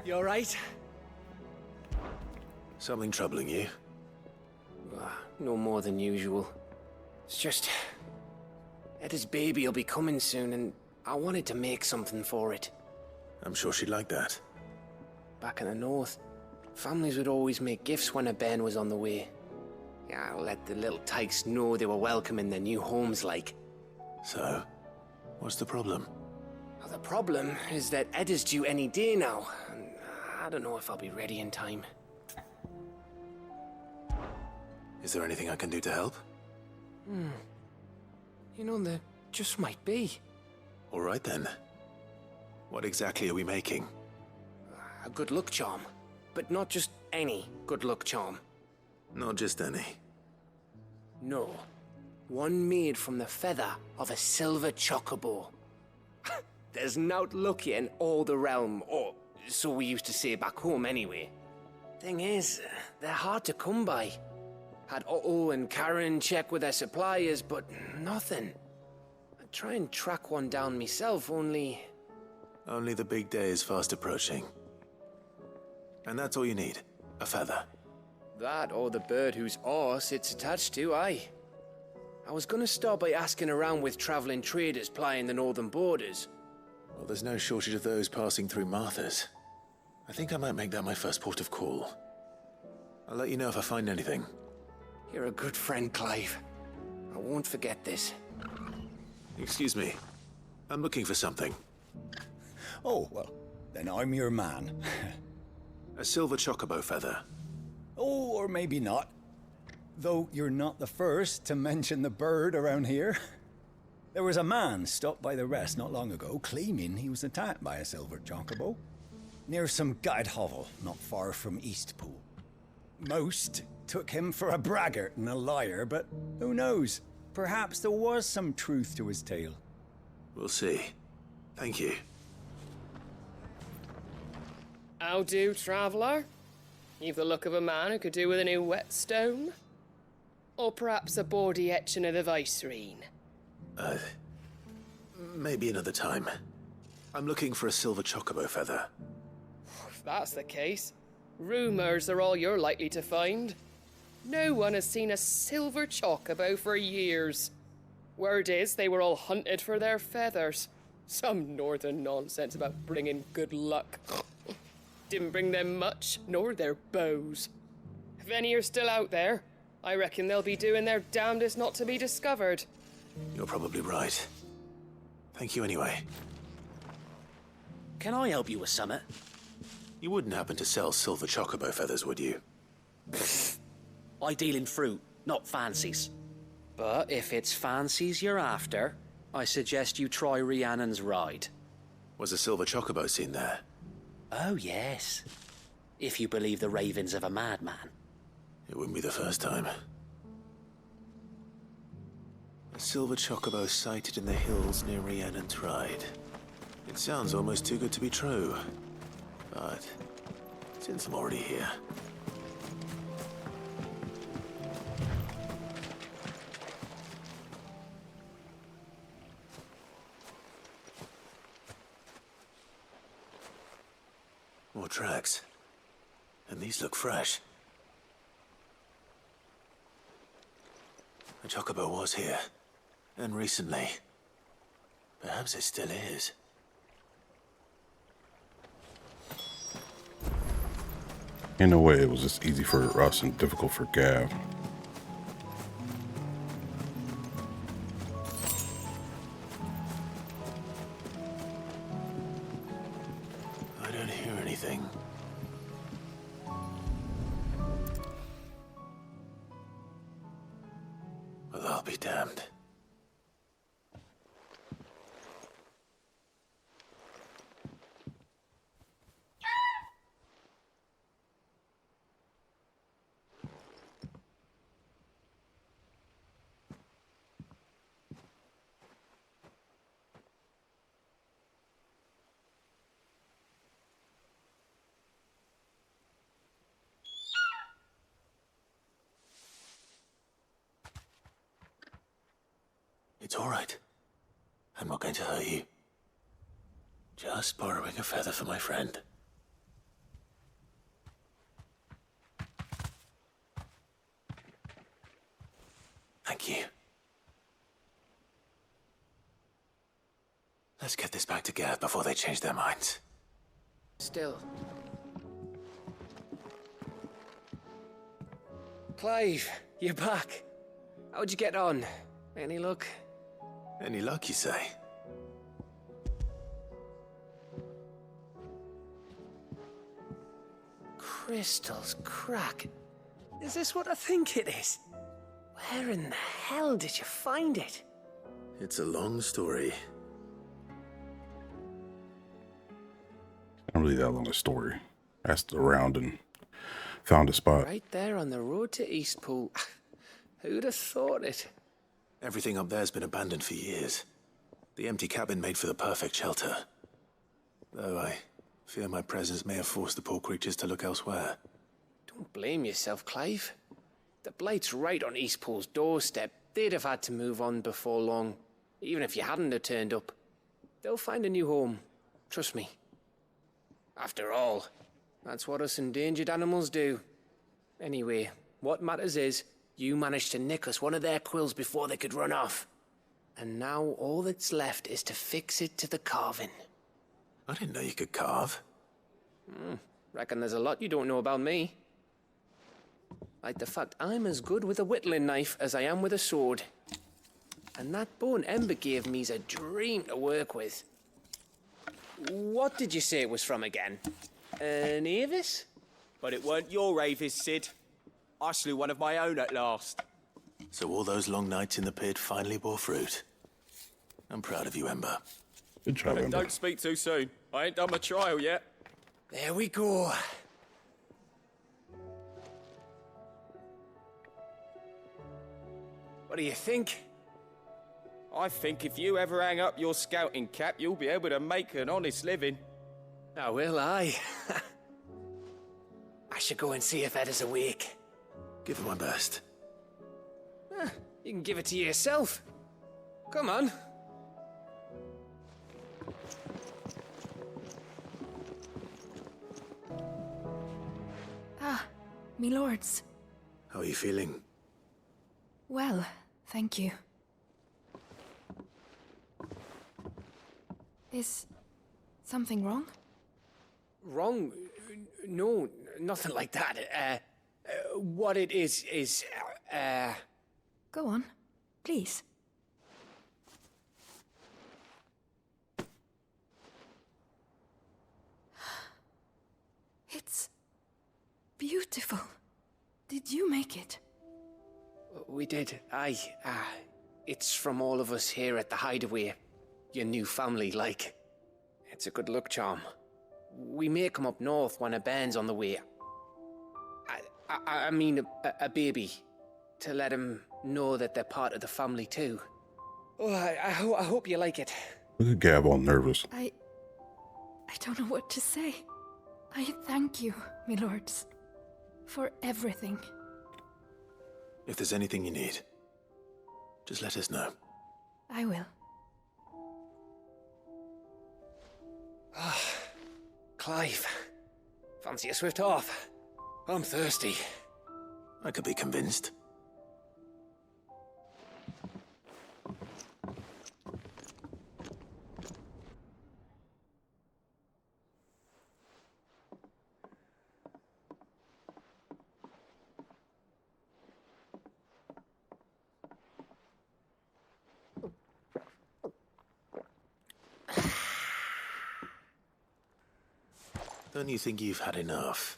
You alright? Something troubling you? No more than usual. It's just... Eda's baby will be coming soon, and I wanted to make something for it. I'm sure she'd like that. Back in the north, families would always make gifts when a bairn was on the way. Yeah, let the little tykes know they were welcome in their new homes, like. So, what's the problem? Well, the problem is that Eda's due any day now, and I don't know if I'll be ready in time. Is there anything I can do to help? You know, there just might be. All right then. What exactly are we making? A good luck charm. But not just any good luck charm. Not just any. No. One made from the feather of a silver chocobo. There's naught luckier in all the realm, or so we used to say back home anyway. Thing is, they're hard to come by. Had Otto and Karen check with their suppliers, but nothing. I'd try and track one down myself, only... Only the big day is fast approaching. And that's all you need, a feather. That or the bird whose horse it's attached to, aye. I was gonna start by asking around with traveling traders plying the northern borders. Well, there's no shortage of those passing through Martha's. I think I might make that my first port of call. I'll let you know if I find anything. You're a good friend, Clive. I won't forget this. Excuse me. I'm looking for something. Oh, well, then I'm your man. A silver chocobo feather. Oh, or maybe not. Though you're not the first to mention the bird around here. There was a man stopped by the rest not long ago claiming he was attacked by a silver chocobo near some guide hovel not far from Eastpool. Most took him for a braggart and a liar, but who knows? Perhaps there was some truth to his tale. We'll see. Thank you. How do, traveller? You've the look of a man who could do with a new whetstone. Or perhaps a bawdy etching of the Vicereine. Maybe another time. I'm looking for a silver chocobo feather. If that's the case, rumours are all you're likely to find. No one has seen a silver chocobo for years. Word is they were all hunted for their feathers. Some northern nonsense about bringing good luck. Didn't bring them much, nor their bows. If any are still out there, I reckon they'll be doing their damnedest not to be discovered. You're probably right. Thank you anyway. Can I help you with summit? You wouldn't happen to sell silver chocobo feathers, would you? I deal in fruit, not fancies. But if it's fancies you're after, I suggest you try Rhiannon's ride. Was a silver chocobo seen there? Oh, yes. If you believe the ravings of a madman. It wouldn't be the first time. A silver chocobo sighted in the hills near Rhiannon's Ride. It sounds almost too good to be true. But since I'm already here... More tracks. And these look fresh. A chocobo was here. And recently. Perhaps it still is. In a way, it was just easy for us and difficult for Gav. I don't hear anything. Well, I'll be damned. It's all right. I'm not going to hurt you. Just borrowing a feather for my friend. Let's get this back to Gav before they change their minds. Still. Clive, you're back. How'd you get on? Any luck? Any luck, you say? Crystal's crack. Is this what I think it is? Where in the hell did you find it? It's a long story. Not really that long a story. Asked around and found a spot. Right there on the road to Eastpool. Who'd have thought it? Everything up there's been abandoned for years. The empty cabin made for the perfect shelter. Though I fear my presence may have forced the poor creatures to look elsewhere. Don't blame yourself, Clive. The Blight's right on Eastpool's doorstep. They'd have had to move on before long, even if you hadn't have turned up. They'll find a new home. Trust me. After all, that's what us endangered animals do. Anyway, what matters is, you managed to nick us one of their quills before they could run off. And now all that's left is to fix it to the carving. I didn't know you could carve. Reckon there's a lot you don't know about me. Like the fact I'm as good with a whittling knife as I am with a sword. And that bone Ember gave me's a dream to work with. What did you say it was from again? An Avis? But it weren't your Avis, Sid. I slew one of my own at last. So all those long nights in the pit finally bore fruit. I'm proud of you, Ember. Good job, Ember. Don't speak too soon. I ain't done my trial yet. There we go. What do you think? I think if you ever hang up your scouting cap, you'll be able to make an honest living. Oh, will I? I should go and see if Ed is awake. Give it my best. You can give it to yourself. Come on. Ah, me lords. How are you feeling? Well, thank you. Is something wrong? Wrong? No, nothing like that. What it is, Go on, please. It's beautiful. Did you make it? We did. Aye. It's from all of us here at the Hideaway. Your new family, like. It's a good luck charm. We may come up north when a band's on the way. I mean a baby. To let him know that they're part of the family too. Oh, I hope you like it. Look at Gav all nervous. I don't know what to say. I thank you, my lords, for everything. If there's anything you need, just let us know. I will. Clive, fancy a swift off? I'm thirsty. I could be convinced. Don't you think you've had enough?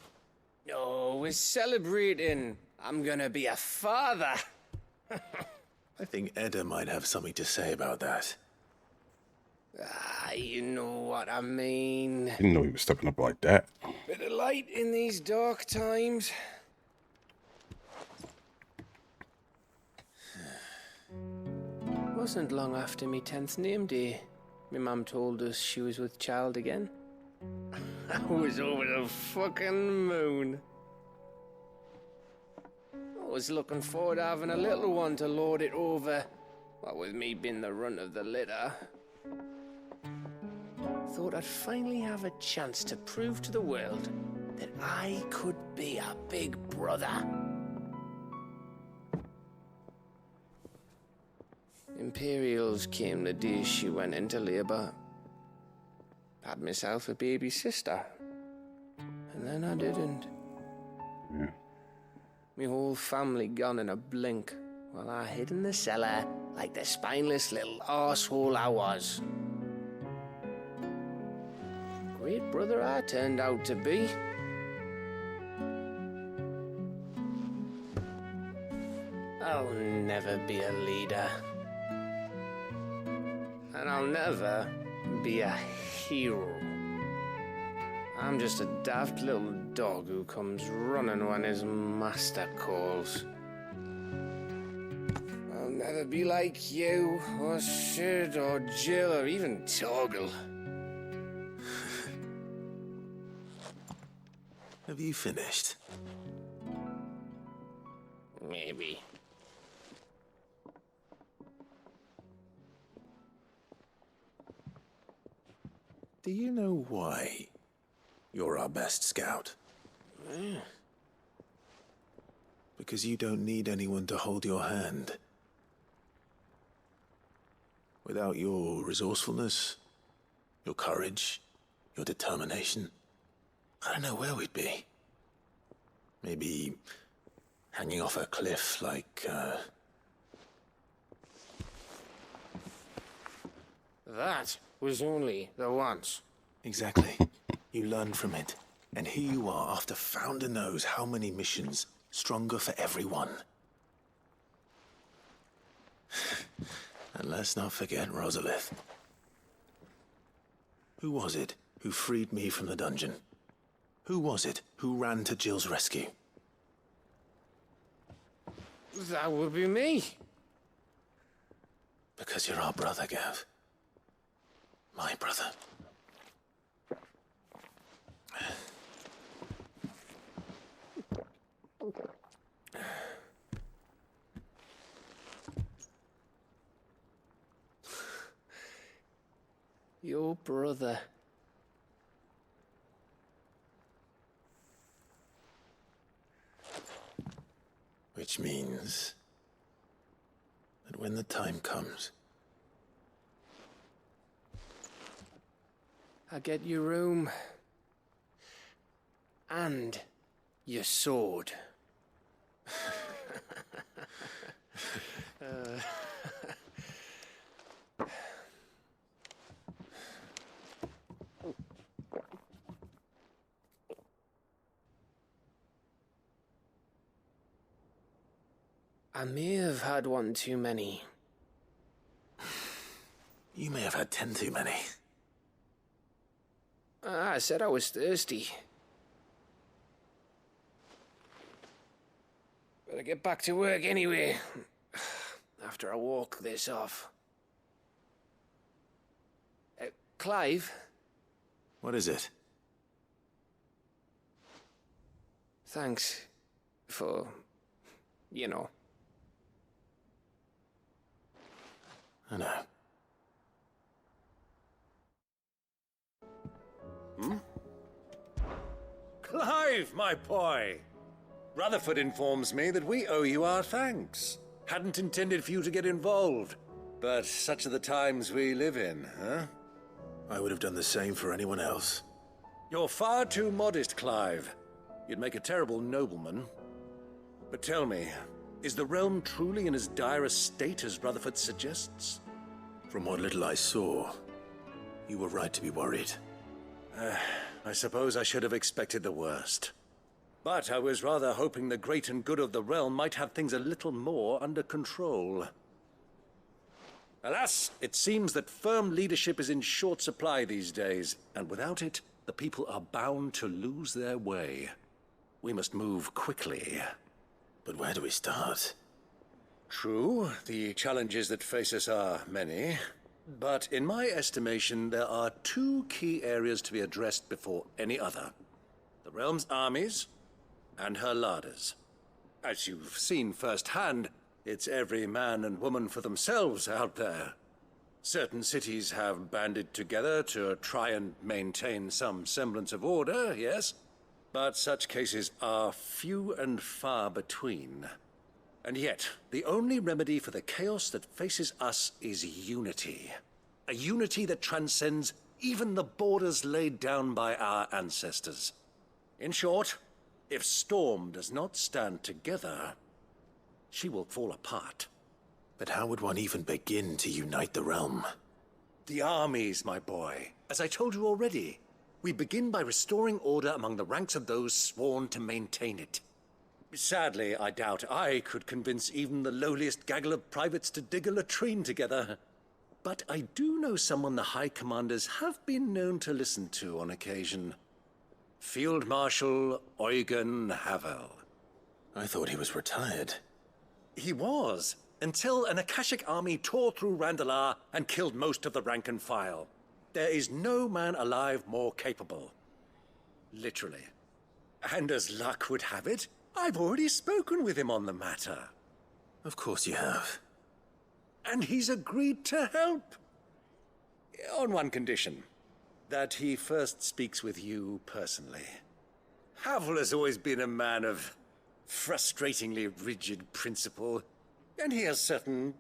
No, we're celebrating. I'm gonna be a father. I think Edda might have something to say about that. You know what I mean. Didn't know he was stepping up like that. Bit of light in these dark times. Wasn't long after me 10th name day. My mum told us she was with child again. I was over the fucking moon. I was looking forward to having a little one to lord it over. What with me being the runt of the litter. Thought I'd finally have a chance to prove to the world that I could be a big brother. Imperials came the day she went into labor. Had myself a baby sister. And then I didn't. Yeah. My whole family gone in a blink, while I hid in the cellar like the spineless little arsehole I was. Great brother I turned out to be. I'll never be a leader. And I'll never be a hero. I'm just a daft little dog who comes running when his master calls. I'll never be like you, or Sid, or Jill, or even Torgal. Have you finished? Maybe. Do you know why you're our best scout? Because you don't need anyone to hold your hand. Without your resourcefulness, your courage, your determination, I don't know where we'd be. Maybe hanging off a cliff like, That was only the once. Exactly. You learn from it. And here you are, after Founder knows how many missions, stronger for everyone. And let's not forget Rosalith. Who was it who freed me from the dungeon? Who was it who ran to Jill's rescue? That would be me. Because you're our brother, Gav. My brother. Your brother. Which means that when the time comes, I get your room. And your sword. I may have had one too many. you may have had 10 too many. I said I was thirsty. Better get back to work anyway. After I walk this off. Clive? What is it? Thanks for, you know. I know. Clive, my boy! Rutherford informs me that we owe you our thanks. Hadn't intended for you to get involved, but such are the times we live in, huh? I would have done the same for anyone else. You're far too modest, Clive. You'd make a terrible nobleman. But tell me, is the realm truly in as dire a state as Rutherford suggests? From what little I saw, you were right to be worried. I suppose I should have expected the worst. But I was rather hoping the great and good of the realm might have things a little more under control. Alas, it seems that firm leadership is in short supply these days, and without it, the people are bound to lose their way. We must move quickly. But where do we start? True, the challenges that face us are many. But in my estimation, there are two key areas to be addressed before any other. The realm's armies and her larders. As you've seen firsthand, it's every man and woman for themselves out there. Certain cities have banded together to try and maintain some semblance of order, yes? But such cases are few and far between. And yet, the only remedy for the chaos that faces us is unity. A unity that transcends even the borders laid down by our ancestors. In short, if Storm does not stand together, she will fall apart. But how would one even begin to unite the realm? The armies, my boy. As I told you already, we begin by restoring order among the ranks of those sworn to maintain it. Sadly, I doubt I could convince even the lowliest gaggle of privates to dig a latrine together. But I do know someone the High Commanders have been known to listen to on occasion. Field Marshal Eugen Havel. I thought he was retired. He was, until an Akashic army tore through Randalar and killed most of the rank and file. There is no man alive more capable. Literally. And as luck would have it, I've already spoken with him on the matter. Of course you have. And he's agreed to help. On one condition. That he first speaks with you personally. Havel has always been a man of frustratingly rigid principle, and he has certain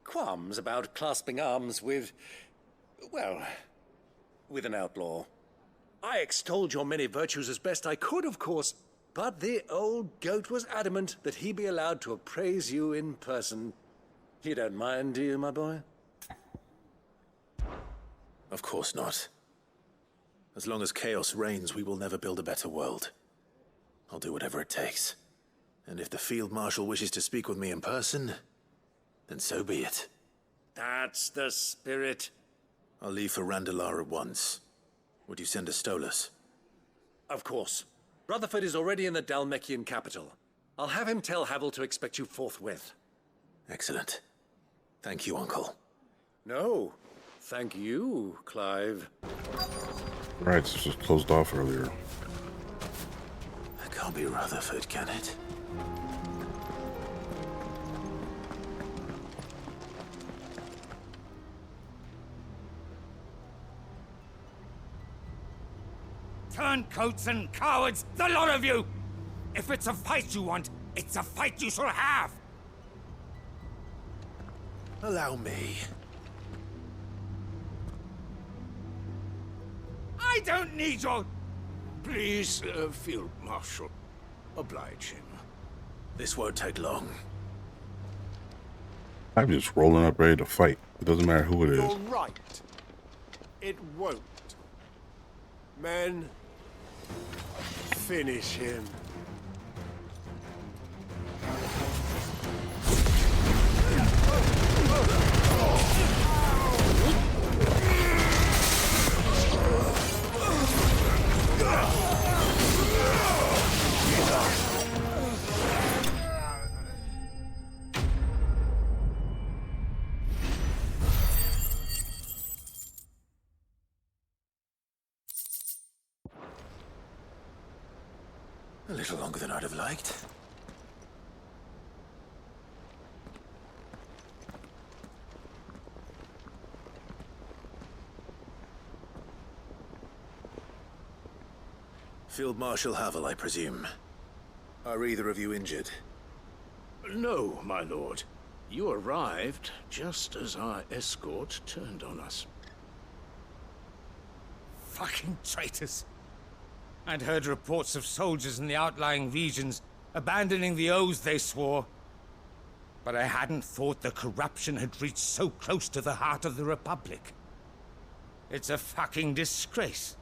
qualms about clasping arms with, well, with an outlaw. I extolled your many virtues as best I could, of course, but the old goat was adamant that he be allowed to appraise you in person. You don't mind, do you, my boy? Of course not. As long as chaos reigns, we will never build a better world. I'll do whatever it takes. And if the Field Marshal wishes to speak with me in person, then so be it. That's the spirit. I'll leave for Randalar at once. Would you send a Stolas? Of course. Rutherford is already in the Dhalmekian capital. I'll have him tell Havel to expect you forthwith. Excellent. Thank you, Uncle. No. Thank you, Clive. Right, this was closed off earlier. That can't be Rutherford, can it? Turncoats and cowards, the lot of you! If it's a fight you want, it's a fight you shall have! Allow me. I don't need your... Please, Field Marshal, oblige him. This won't take long. I'm just rolling up ready to fight. It doesn't matter who it is. You're right. It won't. Men, finish him. A little longer than I'd have liked. Field Marshal Havel, I presume. Are either of you injured? No, my lord. You arrived just as our escort turned on us. Fucking traitors. I'd heard reports of soldiers in the outlying regions abandoning the oaths they swore. But I hadn't thought the corruption had reached so close to the heart of the Republic. It's a fucking disgrace.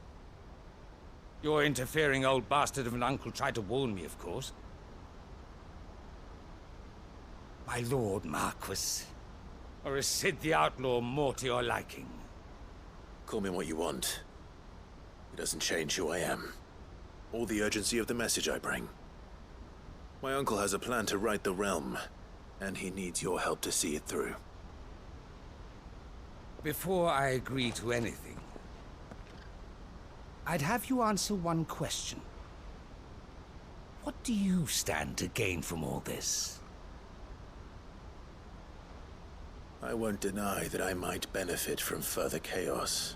Your interfering old bastard of an uncle tried to warn me, of course. My lord Marquis. Or is Sid the Outlaw more to your liking? Call me what you want. It doesn't change who I am. Or the urgency of the message I bring. My uncle has a plan to right the realm, and he needs your help to see it through. Before I agree to anything, I'd have you answer one question. What do you stand to gain from all this? I won't deny that I might benefit from further chaos.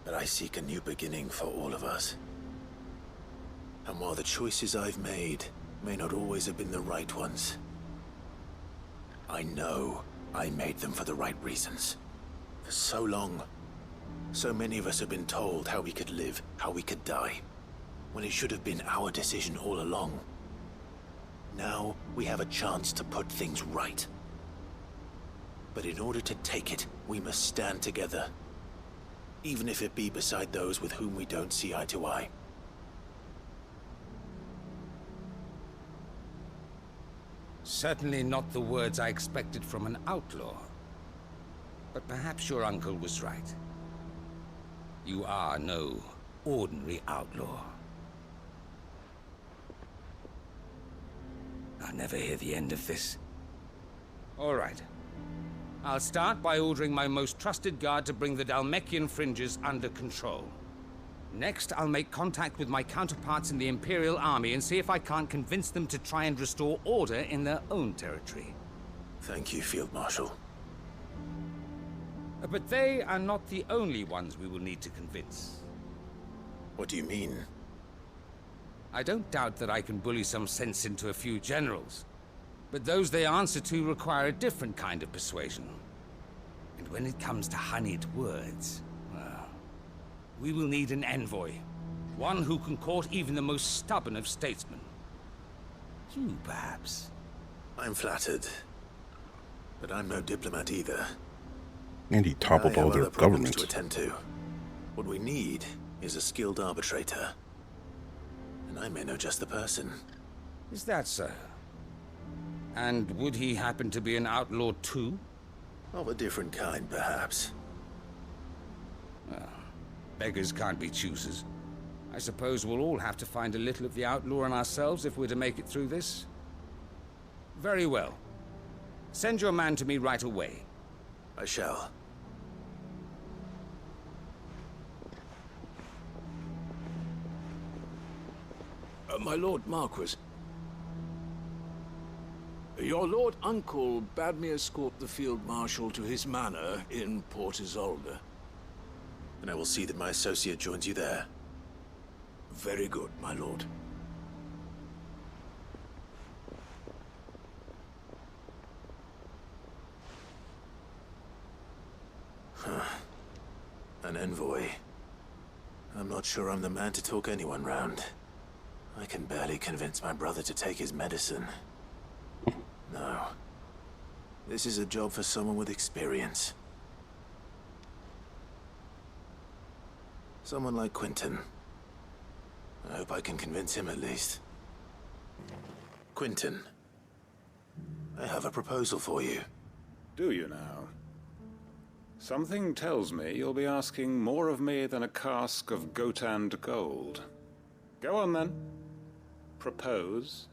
But I seek a new beginning for all of us. And while the choices I've made may not always have been the right ones, I know I made them for the right reasons. For so long, So many of us have been told how we could live, how we could die, when it should have been our decision all along. Now we have a chance to put things right. But in order to take it, we must stand together. Even if it be beside those with whom we don't see eye to eye. Certainly not the words I expected from an outlaw. But perhaps your uncle was right. You are no ordinary outlaw. I'll never hear the end of this. All right. I'll start by ordering my most trusted guard to bring the Dhalmekian fringes under control. Next, I'll make contact with my counterparts in the Imperial Army and see if I can't convince them to try and restore order in their own territory. Thank you, Field Marshal. But they are not the only ones we will need to convince. What do you mean? I don't doubt that I can bully some sense into a few generals, but those they answer to require a different kind of persuasion. And when it comes to honeyed words, well, we will need an envoy. One who can court even the most stubborn of statesmen. You, perhaps? I'm flattered. But I'm no diplomat either. And he toppled all their government. To attend to. What we need is a skilled arbitrator. And I may know just the person. Is that so? And would he happen to be an outlaw too? Of a different kind, perhaps. Well, beggars can't be choosers. I suppose we'll all have to find a little of the outlaw in ourselves if we're to make it through this. Very well. Send your man to me right away. I shall. My Lord Marquis. Your Lord Uncle bade me escort the Field Marshal to his manor in Port Isolde. And I will see that my associate joins you there. Very good, my lord. An envoy. I'm not sure I'm the man to talk anyone round. I can barely convince my brother to take his medicine. No. This is a job for someone with experience. Someone like Quinton. I hope I can convince him at least. Quinton, I have a proposal for you. Do you now? Something tells me you'll be asking more of me than a cask of Gotand gold. Go on then. Propose.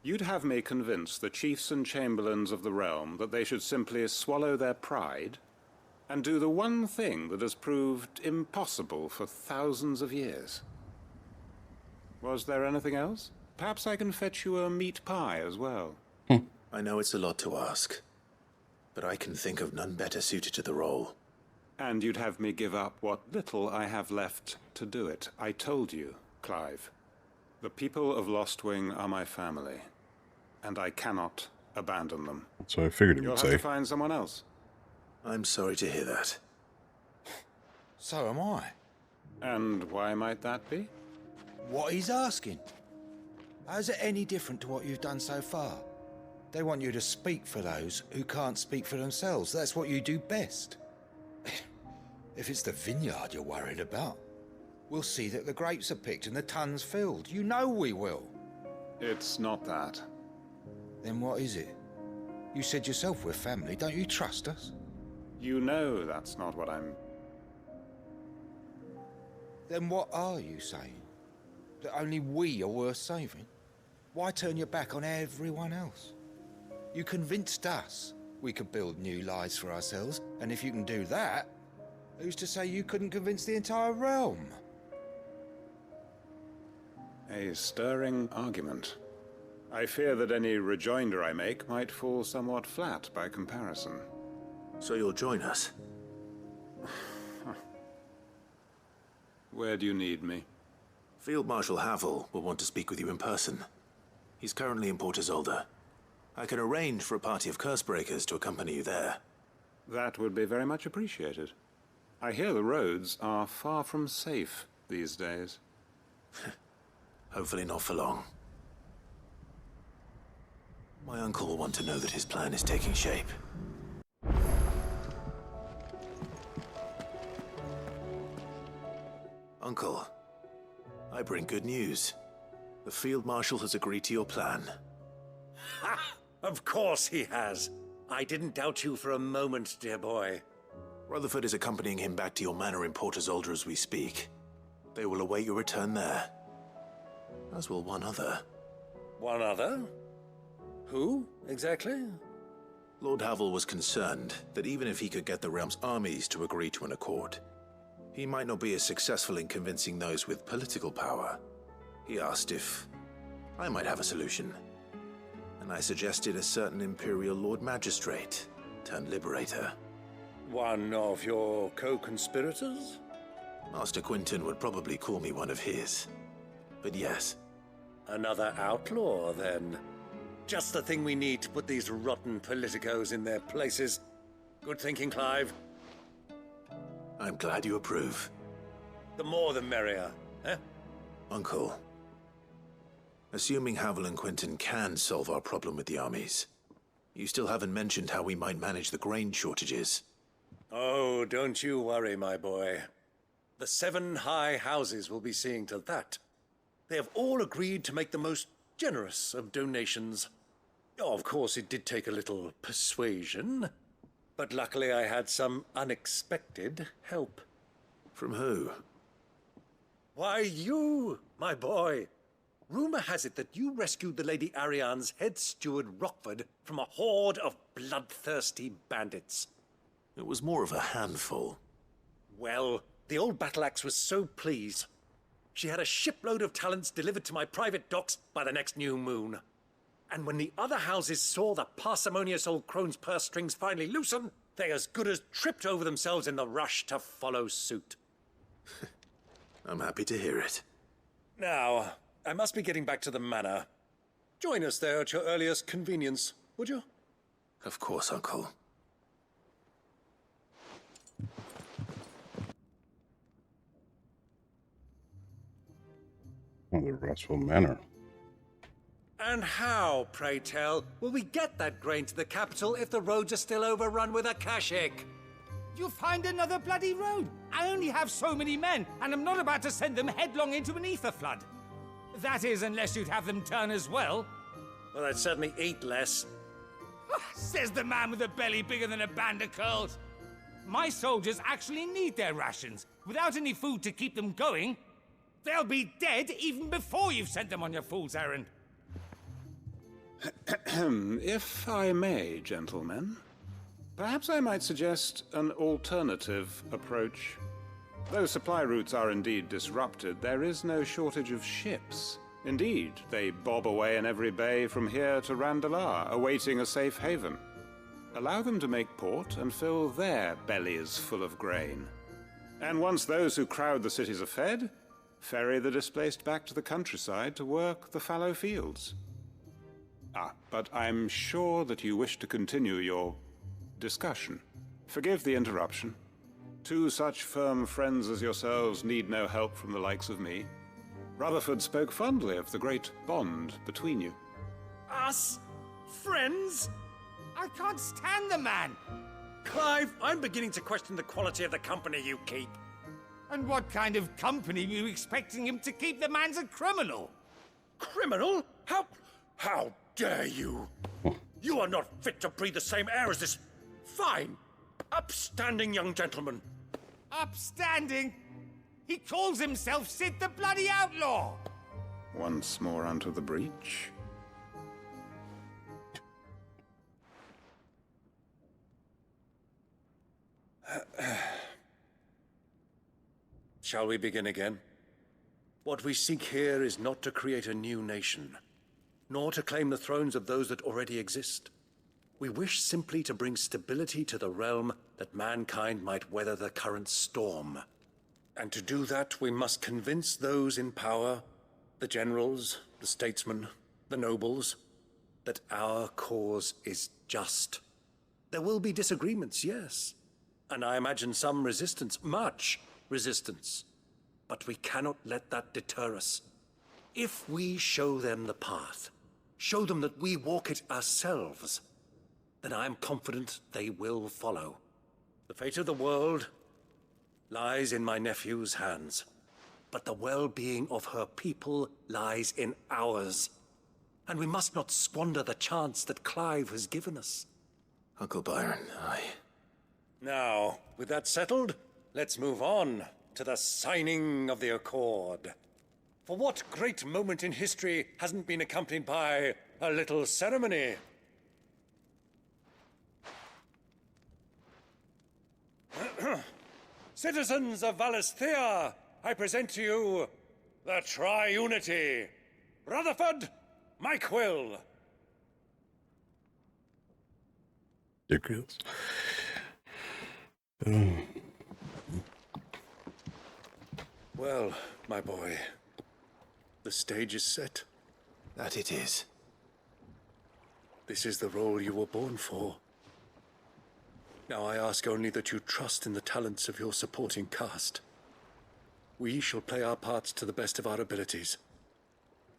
You'd have me convince the chiefs and chamberlains of the realm that they should simply swallow their pride and do the one thing that has proved impossible for thousands of years. Was there anything else? Perhaps I can fetch you a meat pie as well. I know it's a lot to ask, but I can think of none better suited to the role. And you'd have me give up what little I have left to do it. I told you, Clive. The people of Lostwing are my family, and I cannot abandon them. So I figured he would say. You'll have to find someone else. I'm sorry to hear that. So am I. And why might that be? What he's asking. How's it any different to what you've done so far? They want you to speak for those who can't speak for themselves. That's what you do best. If it's the vineyard you're worried about, we'll see that the grapes are picked and the tons filled. You know we will. It's not that. Then what is it? You said yourself we're family. Don't you trust us? You know that's not what I'm... Then what are you saying? That only we are worth saving? Why turn your back on everyone else? You convinced us we could build new lives for ourselves, and if you can do that, who's to say you couldn't convince the entire realm? A stirring argument. I fear that any rejoinder I make might fall somewhat flat by comparison. So you'll join us? Where do you need me? Field Marshal Havel will want to speak with you in person. He's currently in Port Isolde. I can arrange for a party of Cursebreakers to accompany you there. That would be very much appreciated. I hear the roads are far from safe these days. Hopefully not for long. My uncle will want to know that his plan is taking shape. Uncle, I bring good news. The Field Marshal has agreed to your plan. Ha! Of course he has. I didn't doubt you for a moment, dear boy. Rutherford is accompanying him back to your manor in Port Isolde as we speak. They will await your return there. As will one other. One other? Who, exactly? Lord Havel was concerned that even if he could get the realm's armies to agree to an accord, he might not be as successful in convincing those with political power. He asked if I might have a solution, and I suggested a certain Imperial Lord Magistrate turned Liberator. One of your co-conspirators? Master Quinton would probably call me one of his, but yes. Another outlaw, then. Just the thing we need to put these rotten politicos in their places. Good thinking, Clive. I'm glad you approve. The more the merrier, eh? Uncle, assuming Havel and Quinton can solve our problem with the armies, you still haven't mentioned how we might manage the grain shortages. Oh, don't you worry, my boy. The 7 high houses will be seeing to that. They have all agreed to make the most generous of donations. Oh, of course, it did take a little persuasion, but luckily I had some unexpected help. From who? Why, you, my boy. Rumor has it that you rescued the Lady Ariane's head steward Rockford from a horde of bloodthirsty bandits. It was more of a handful. Well, the old battle axe was so pleased. She had a shipload of talents delivered to my private docks by the next new moon. And when the other houses saw the parsimonious old crone's purse strings finally loosen, they as good as tripped over themselves in the rush to follow suit. I'm happy to hear it. Now, I must be getting back to the manor. Join us there at your earliest convenience, would you? Of course, Uncle. Oh, the Rossville Manor. And how, pray tell, will we get that grain to the capital if the roads are still overrun with Akashic? You'll find another bloody road. I only have so many men, and I'm not about to send them headlong into an ether flood. That is, unless you'd have them turn as well. Well, I'd certainly eat less. Says the man with a belly bigger than a band of curls. My soldiers actually need their rations. Without any food to keep them going, they'll be dead even before you've sent them on your fool's errand. If I may, gentlemen, perhaps I might suggest an alternative approach. Though supply routes are indeed disrupted, there is no shortage of ships. Indeed, they bob away in every bay from here to Randalar, awaiting a safe haven. Allow them to make port and fill their bellies full of grain. And once those who crowd the cities are fed, ferry the displaced back to the countryside to work the fallow fields. But I'm sure that you wish to continue your discussion. Forgive the interruption. 2 such firm friends as yourselves need no help from the likes of me. Rutherford spoke fondly of the great bond between you. Us? Friends? I can't stand the man! Clive, I'm beginning to question the quality of the company you keep. And what kind of company were you expecting him to keep? The man's a criminal! Criminal? How dare you? You are not fit to breathe the same air as this fine, upstanding young gentleman. Upstanding? He calls himself Sid the Bloody Outlaw! Once more onto the breach. Shall we begin again? What we seek here is not to create a new nation, nor to claim the thrones of those that already exist. We wish simply to bring stability to the realm that mankind might weather the current storm. And to do that, we must convince those in power, the generals, the statesmen, the nobles, that our cause is just. There will be disagreements, yes, and I imagine some resistance, much resistance. But we cannot let that deter us. If we show them the path, show them that we walk it ourselves, then I am confident they will follow. The fate of the world lies in my nephew's hands, but the well-being of her people lies in ours. And we must not squander the chance that Clive has given us. Uncle Byron, Now, with that settled, let's move on to the signing of the Accord. For what great moment in history hasn't been accompanied by a little ceremony? Citizens of Valisthea, I present to you the Triunity. Rutherford, Mike Will. Ridiculous. Well, my boy, the stage is set. That it is. This is the role you were born for. Now I ask only that you trust in the talents of your supporting cast. We shall play our parts to the best of our abilities,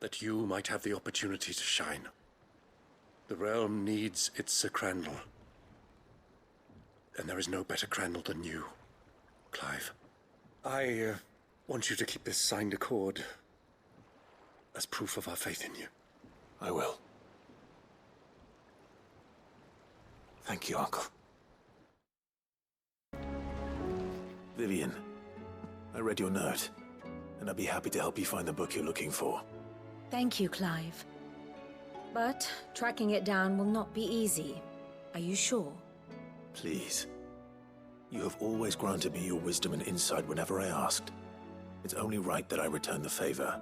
that you might have the opportunity to shine. The realm needs its Sir Crandall. And there is no better Crandall than you, Clive. I want you to keep this signed accord as proof of our faith in you. I will. Thank you, Uncle. Vivian, I read your note, and I'd be happy to help you find the book you're looking for. Thank you, Clive. But tracking it down will not be easy. Are you sure? Please. You have always granted me your wisdom and insight whenever I asked. It's only right that I return the favor.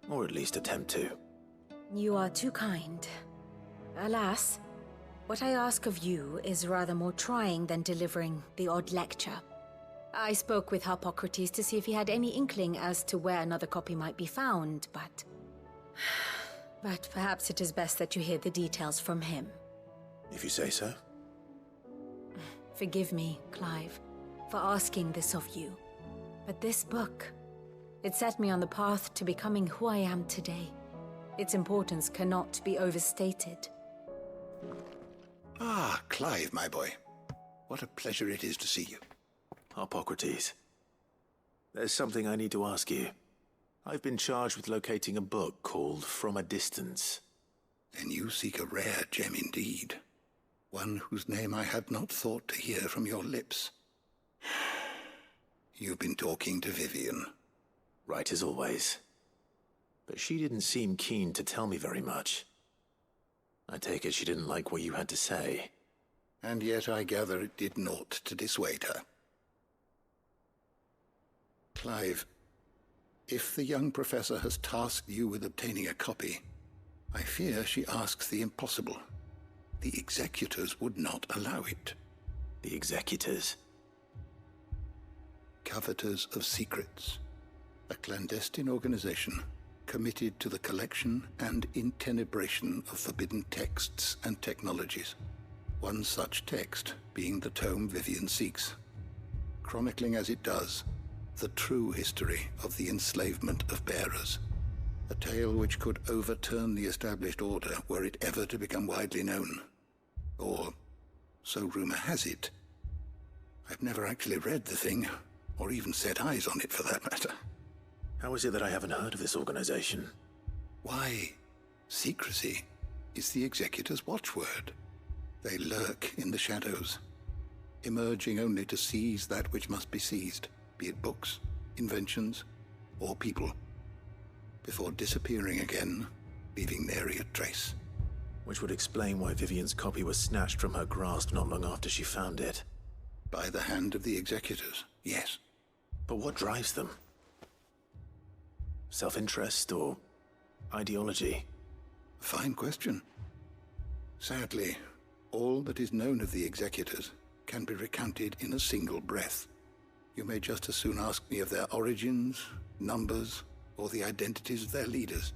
Or at least attempt to. You are too kind. Alas, what I ask of you is rather more trying than delivering the odd lecture. I spoke with Harpocrates to see if he had any inkling as to where another copy might be found, but perhaps it is best that you hear the details from him. If you say so. Forgive me, Clive, for asking this of you. But this book, it set me on the path to becoming who I am today. Its importance cannot be overstated. Ah, Clive, my boy. What a pleasure it is to see you. Harpocrates, there's something I need to ask you. I've been charged with locating a book called From a Distance. Then you seek a rare gem indeed. One whose name I had not thought to hear from your lips. You've been talking to Vivian. Right as always. But she didn't seem keen to tell me very much. I take it she didn't like what you had to say. And yet I gather it did naught to dissuade her. Clive, if the young professor has tasked you with obtaining a copy, I fear she asks the impossible. The executors would not allow it. The executors? Coveters of Secrets. A clandestine organization committed to the collection and intenebration of forbidden texts and technologies. One such text being the tome Vivian seeks, chronicling as it does the true history of the enslavement of bearers. A tale which could overturn the established order were it ever to become widely known. Or, so rumor has it. I've never actually read the thing, or even set eyes on it for that matter. How is it that I haven't heard of this organization? Why, secrecy is the executor's watchword. They lurk in the shadows, emerging only to seize that which must be seized, be it books, inventions, or people, before disappearing again, leaving nary a trace. Which would explain why Vivian's copy was snatched from her grasp not long after she found it. By the hand of the executors, yes. But what drives them? Self-interest or ideology? Fine question. Sadly, all that is known of the executors can be recounted in a single breath. You may just as soon ask me of their origins, numbers, or the identities of their leaders.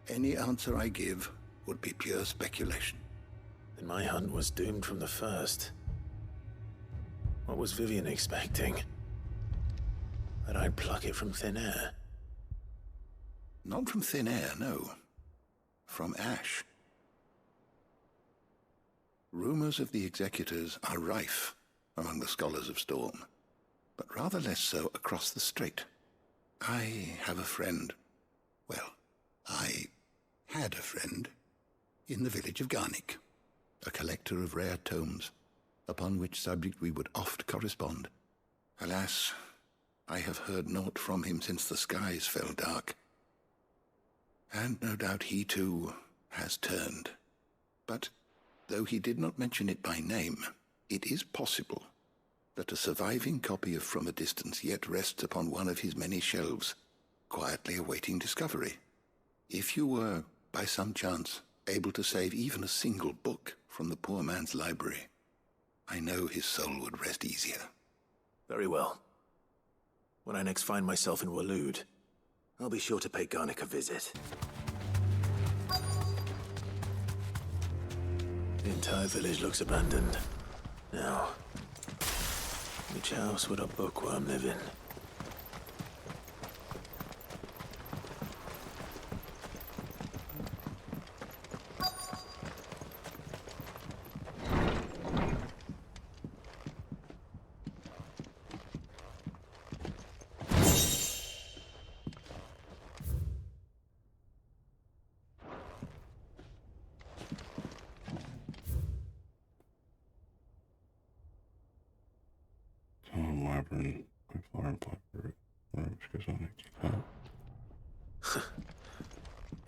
Any answer I give would be pure speculation. Then my hunt was doomed from the first. What was Vivian expecting? That I'd pluck it from thin air? Not from thin air, no. From ash. Rumors of the Executors are rife among the Scholars of Storm, but rather less so across the Strait. I have a friend. Well, I had a friend in the village of Garnick, a collector of rare tomes, upon which subject we would oft correspond. Alas, I have heard naught from him since the skies fell dark. And no doubt he too has turned. But though he did not mention it by name, it is possible that a surviving copy of From a Distance yet rests upon one of his many shelves, quietly awaiting discovery. If you were, by some chance, able to save even a single book from the poor man's library, I know his soul would rest easier. Very well. When I next find myself in Waloed, I'll be sure to pay Garnick a visit. The entire village looks abandoned. Now, which house would a bookworm live in?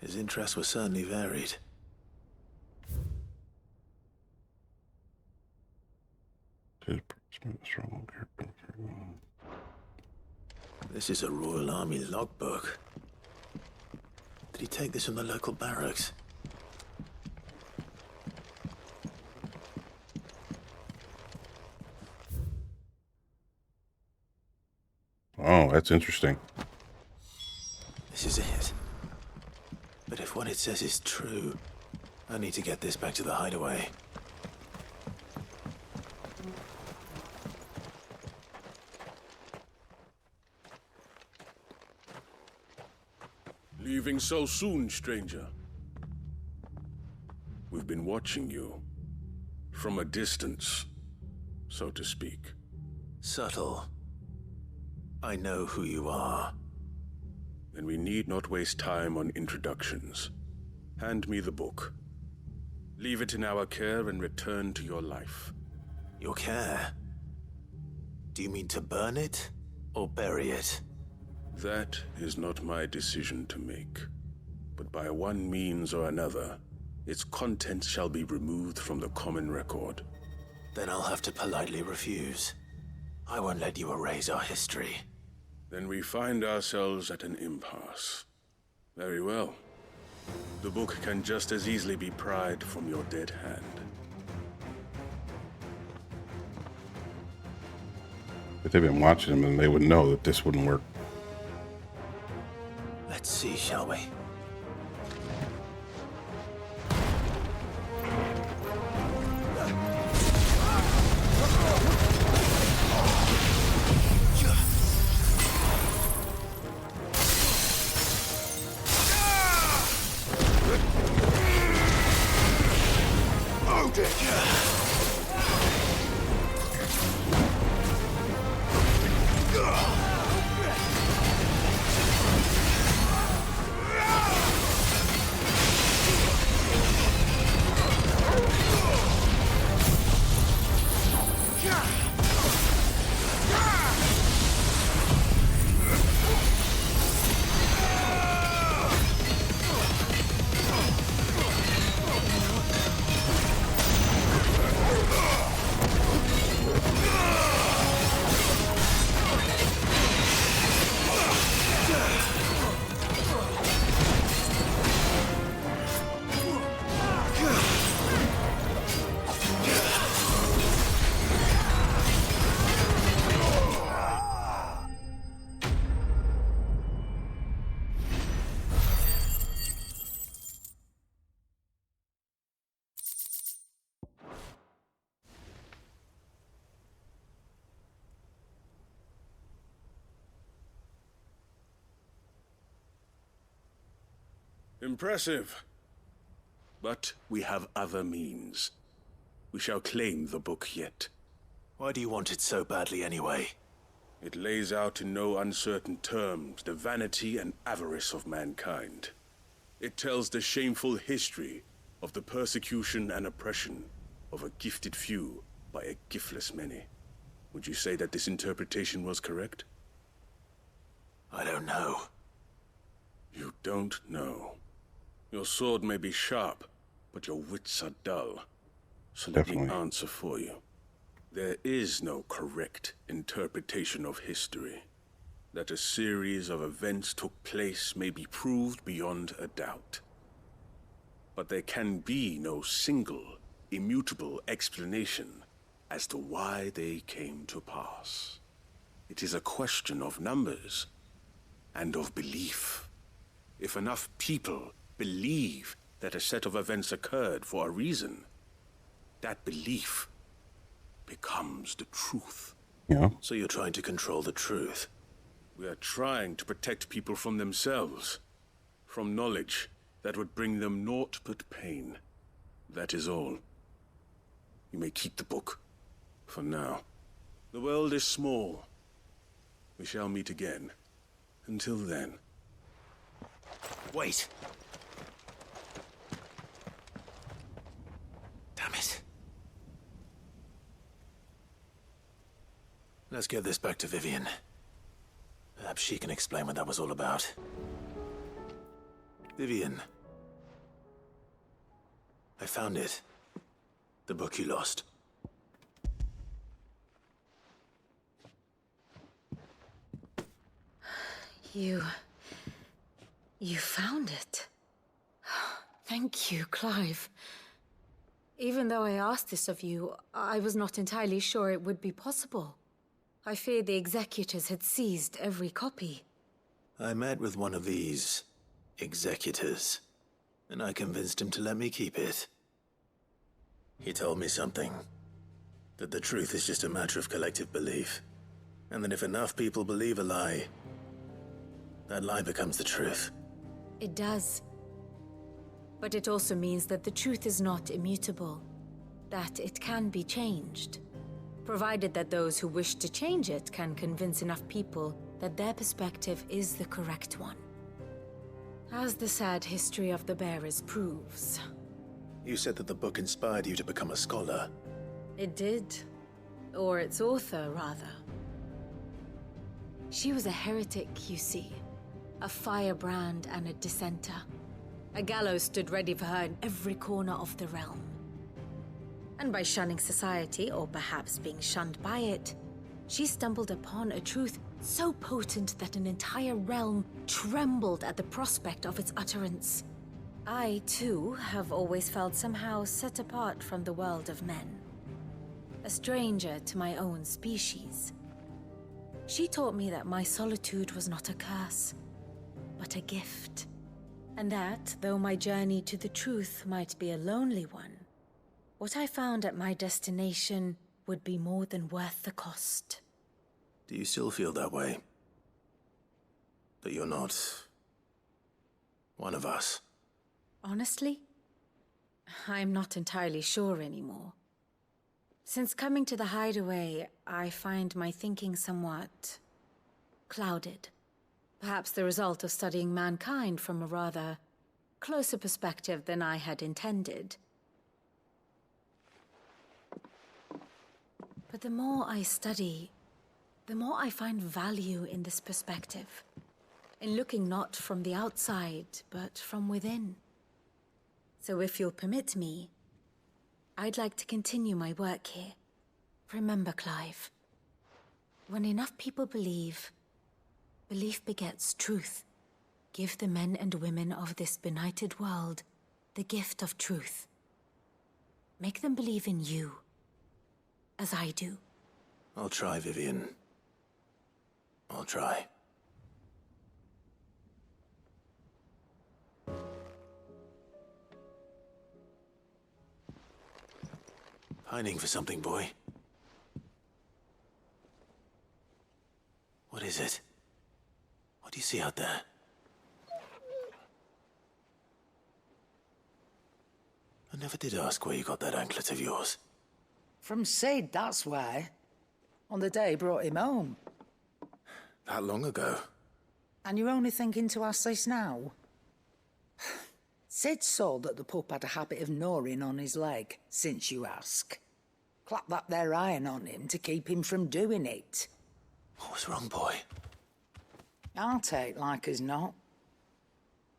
His interests were certainly varied. This is a Royal Army logbook. Did he take this from the local barracks? Oh, that's interesting. This is it. But if what it says is true, I need to get this back to the hideaway. Leaving so soon, stranger? We've been watching you. From a distance, so to speak. Subtle. I know who you are. Then we need not waste time on introductions. Hand me the book. Leave it in our care and return to your life. Your care? Do you mean to burn it or bury it? That is not my decision to make. But by one means or another, its contents shall be removed from the common record. Then I'll have to politely refuse. I won't let you erase our history. Then we find ourselves at an impasse. Very well. The book can just as easily be pried from your dead hand. If they've been watching him, then they would know that this wouldn't work. Let's see, shall we? Impressive. But we have other means. We shall claim the book yet. Why do you want it so badly anyway? It lays out in no uncertain terms the vanity and avarice of mankind. It tells the shameful history of the persecution and oppression of a gifted few by a giftless many. Would you say that this interpretation was correct? I don't know. You don't know. Your sword may be sharp, but your wits are dull. So let me answer for you. There is no correct interpretation of history. That a series of events took place may be proved beyond a doubt. But there can be no single, immutable explanation as to why they came to pass. It is a question of numbers and of belief. If enough people believe that a set of events occurred for a reason, that belief becomes the truth. Yeah. So you're trying to control the truth? We are trying to protect people from themselves, from knowledge that would bring them naught but pain. That is all. You may keep the book, for now. The world is small. We shall meet again. Until then. Wait! Damn it. Let's get this back to Vivian. Perhaps she can explain what that was all about. Vivian. I found it. The book you lost. You found it. Thank you, Clive. Even though I asked this of you, I was not entirely sure it would be possible. I feared the executors had seized every copy. I met with one of these executors, and I convinced him to let me keep it. He told me something. That the truth is just a matter of collective belief. And that if enough people believe a lie, that lie becomes the truth. It does. But it also means that the truth is not immutable. That it can be changed. Provided that those who wish to change it can convince enough people that their perspective is the correct one. As the sad history of the Bearers proves. You said that the book inspired you to become a scholar. It did. Or its author, rather. She was a heretic, you see. A firebrand and a dissenter. A gallows stood ready for her in every corner of the realm. And by shunning society, or perhaps being shunned by it, she stumbled upon a truth so potent that an entire realm trembled at the prospect of its utterance. I, too, have always felt somehow set apart from the world of men. A stranger to my own species. She taught me that my solitude was not a curse, but a gift. And that, though my journey to the truth might be a lonely one, what I found at my destination would be more than worth the cost. Do you still feel that way? That you're not one of us? Honestly, I'm not entirely sure anymore. Since coming to the Hideaway, I find my thinking somewhat clouded. Perhaps the result of studying mankind from a rather closer perspective than I had intended. But the more I study, the more I find value in this perspective. In looking not from the outside, but from within. So if you'll permit me, I'd like to continue my work here. Remember, Clive, when enough people believe, belief begets truth. Give the men and women of this benighted world the gift of truth. Make them believe in you, as I do. I'll try, Vivian. I'll try. Pining for something, boy. What is it? What do you see out there? never did ask where you got that anklet of yours. From Sid, that's why. On the day he brought him home. That long ago? And you're only thinking to ask this now? Sid saw that the pup had a habit of gnawing on his leg, since you ask. Clap that there iron on him to keep him from doing it. What was wrong, boy? I'll take like as not.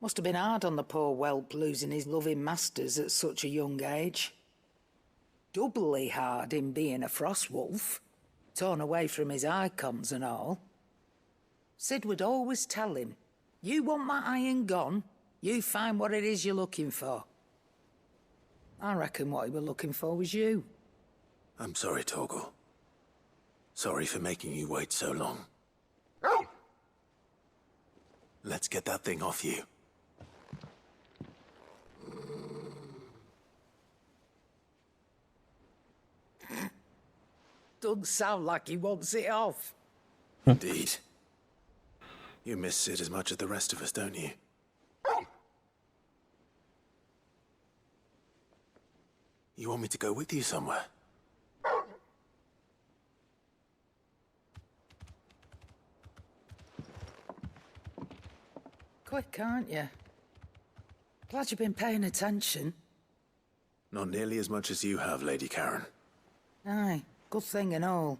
Must have been hard on the poor whelp losing his loving masters at such a young age. Doubly hard in being a frost wolf, torn away from his icons and all. Sid would always tell him, you want that iron gone, you find what it is you're looking for. I reckon what he were looking for was you. I'm sorry, Torgal. Sorry for making you wait so long. Let's get that thing off you. Doesn't sound like he wants it off. Indeed. You miss Sid as much as the rest of us, don't you? You want me to go with you somewhere? Quick, aren't you? Glad you've been paying attention. Not nearly as much as you have, Lady Karen. Aye, good thing and all.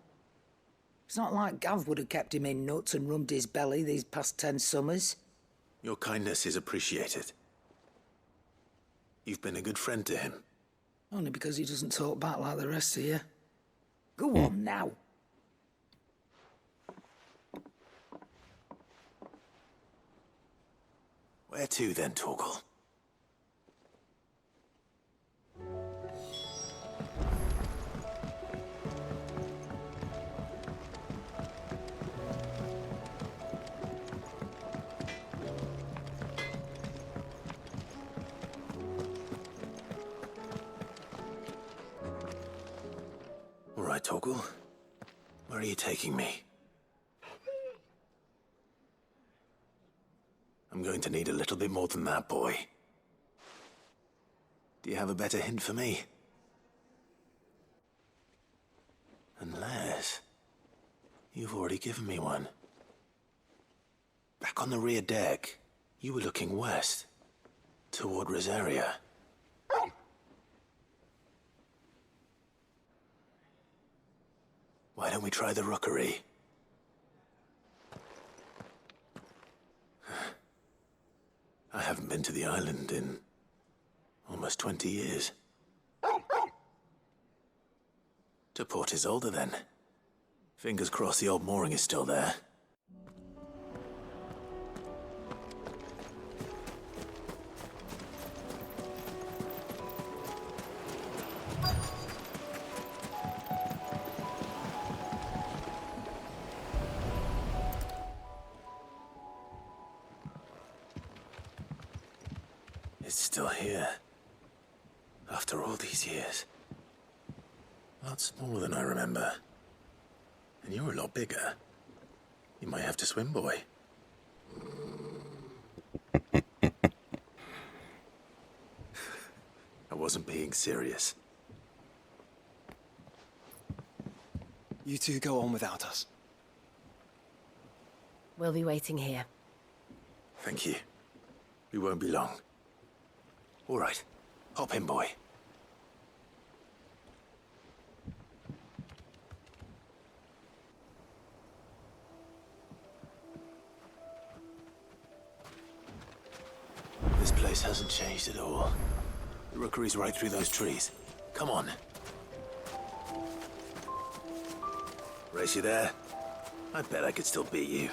It's not like Gav would have kept him in nuts and rubbed his belly these past 10 summers. Your kindness is appreciated. You've been a good friend to him. Only because he doesn't talk back like the rest of you. Go on now. Where to then, Torgal? All right, Torgal. Where are you taking me? I'm going to need a little bit more than that, boy. Do you have a better hint for me? Unless... you've already given me one. Back on the rear deck, you were looking west, toward Rosaria. Why don't we try the rookery? I haven't been to the island in almost 20 years. To Port Isolde, then. Fingers crossed the old mooring is still there. It's still here. After all these years. A lot smaller than I remember. And you're a lot bigger. You might have to swim, boy. I wasn't being serious. You two go on without us. We'll be waiting here. Thank you. We won't be long. All right. Hop in, boy. This place hasn't changed at all. The rookery's right through those trees. Come on. Race you there? I bet I could still beat you.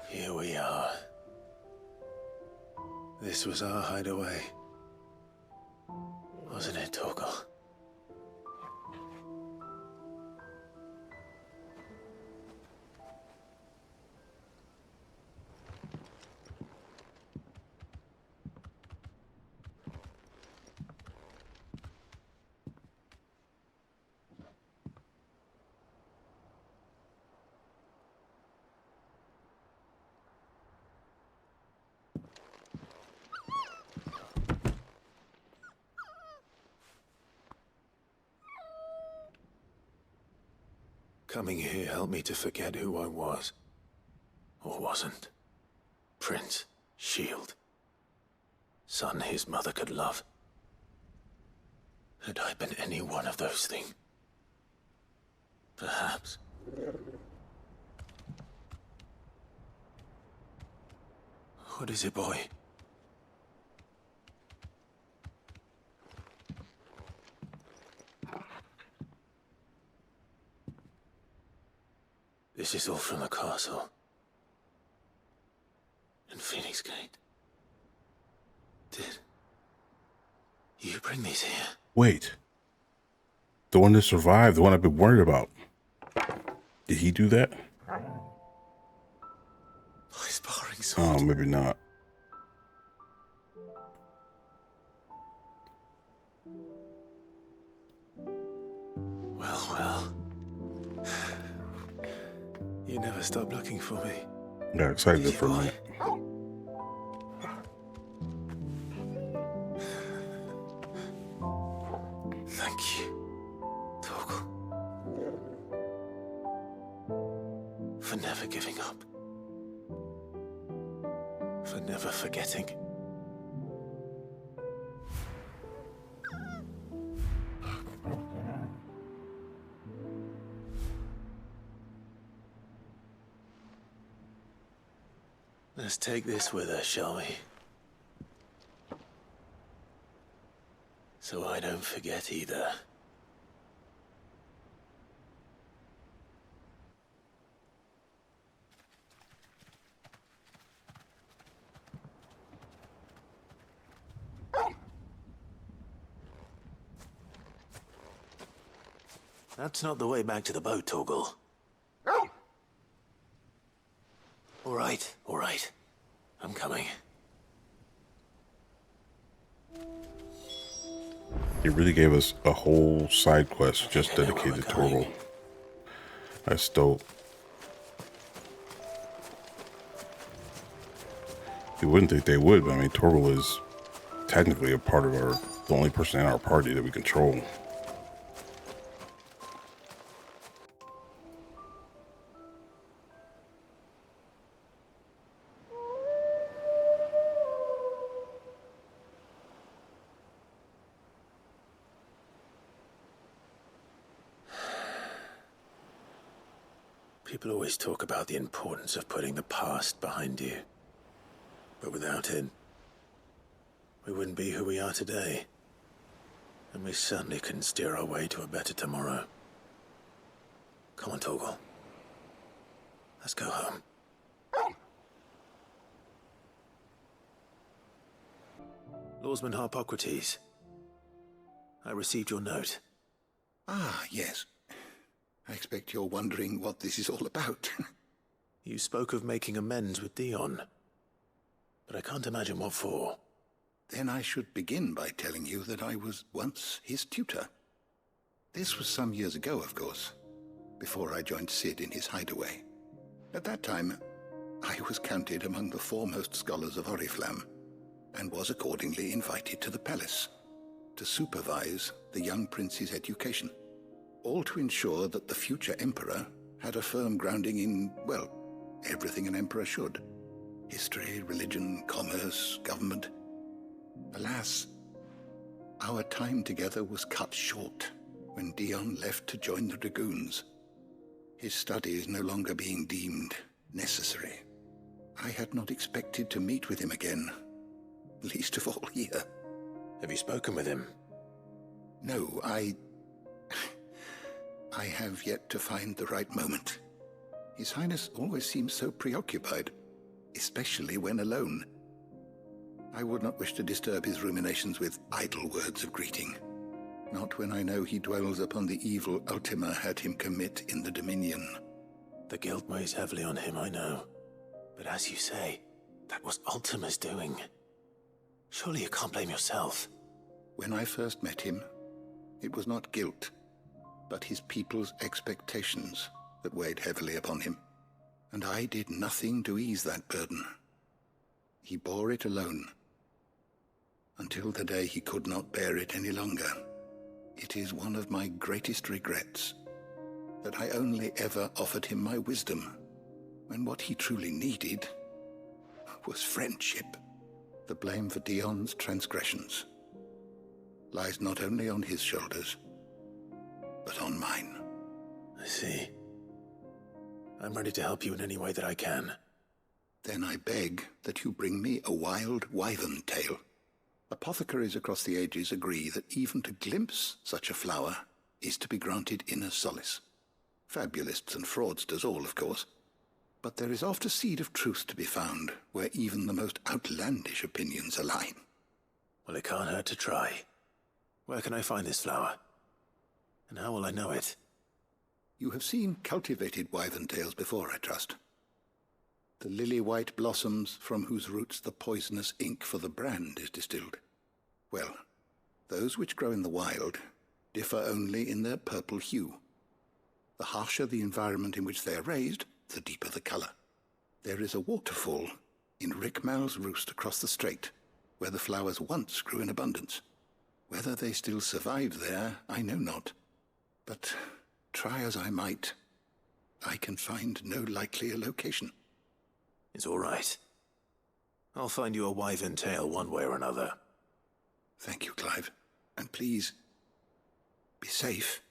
Here we are. This was our hideaway. Wasn't it, Torgal? Coming here helped me to forget who I was. Or wasn't. Prince, shield. Son his mother could love. Had I been any one of those things? Perhaps. What is it, boy? This is all from the castle. In Phoenix Gate. Did you bring these here? Wait. The one that survived, the one I've been worried about. Did he do that? My sparring sword. Oh, maybe not. Well. You never stop looking for me. Got excited for a minute. Thank you, Torgal. For never giving up. For never forgetting. Let's take this with us, shall we? So I don't forget either. That's not the way back to the boat, Torgal. All right. I'm coming. He really gave us a whole side quest just dedicated to Torgal. That's dope. You wouldn't think they would, but I mean, Torgal is technically a part of the only person in our party that we control. People always talk about the importance of putting the past behind you. But without it, we wouldn't be who we are today. And we certainly couldn't steer our way to a better tomorrow. Come on, Torgal. Let's go home. Lawsman Harpocrates, I received your note. Ah, yes. I expect you're wondering what this is all about. You spoke of making amends with Dion, but I can't imagine what for. Then I should begin by telling you that I was once his tutor. This was some years ago, of course, before I joined Cid in his hideaway. At that time, I was counted among the foremost scholars of Oriflamme, and was accordingly invited to the palace to supervise the young prince's education. All to ensure that the future emperor had a firm grounding in, well, everything an emperor should. History, religion, commerce, government. Alas, our time together was cut short when Dion left to join the Dragoons. His studies no longer being deemed necessary. I had not expected to meet with him again, least of all here. Have you spoken with him? No, I have yet to find the right moment. His Highness always seems so preoccupied, especially when alone. I would not wish to disturb his ruminations with idle words of greeting. Not when I know he dwells upon the evil Ultima had him commit in the Dominion. The guilt weighs heavily on him, I know. But as you say, that was Ultima's doing. Surely you can't blame yourself. When I first met him, it was not guilt, but his people's expectations that weighed heavily upon him. And I did nothing to ease that burden. He bore it alone, until the day he could not bear it any longer. It is one of my greatest regrets. that I only ever offered him my wisdom, when what he truly needed was friendship. The blame for Dion's transgressions lies not only on his shoulders, but on mine. I see. I'm ready to help you in any way that I can. Then I beg that you bring me a wild wyvern tail. Apothecaries across the ages agree that even to glimpse such a flower is to be granted inner solace. Fabulists and fraudsters all, of course. But there is oft a seed of truth to be found where even the most outlandish opinions align. Well, it can't hurt to try. Where can I find this flower? And how will I know it? You have seen cultivated wyvern tails before, I trust. The lily-white blossoms from whose roots the poisonous ink for the brand is distilled. Well, those which grow in the wild differ only in their purple hue. The harsher the environment in which they are raised, the deeper the color. There is a waterfall in Rickmal's Roost across the strait, where the flowers once grew in abundance. Whether they still survive there, I know not. But try as I might, I can find no likelier location. It's all right. I'll find you a wyvern tail one way or another. Thank you, Clive. And please, be safe.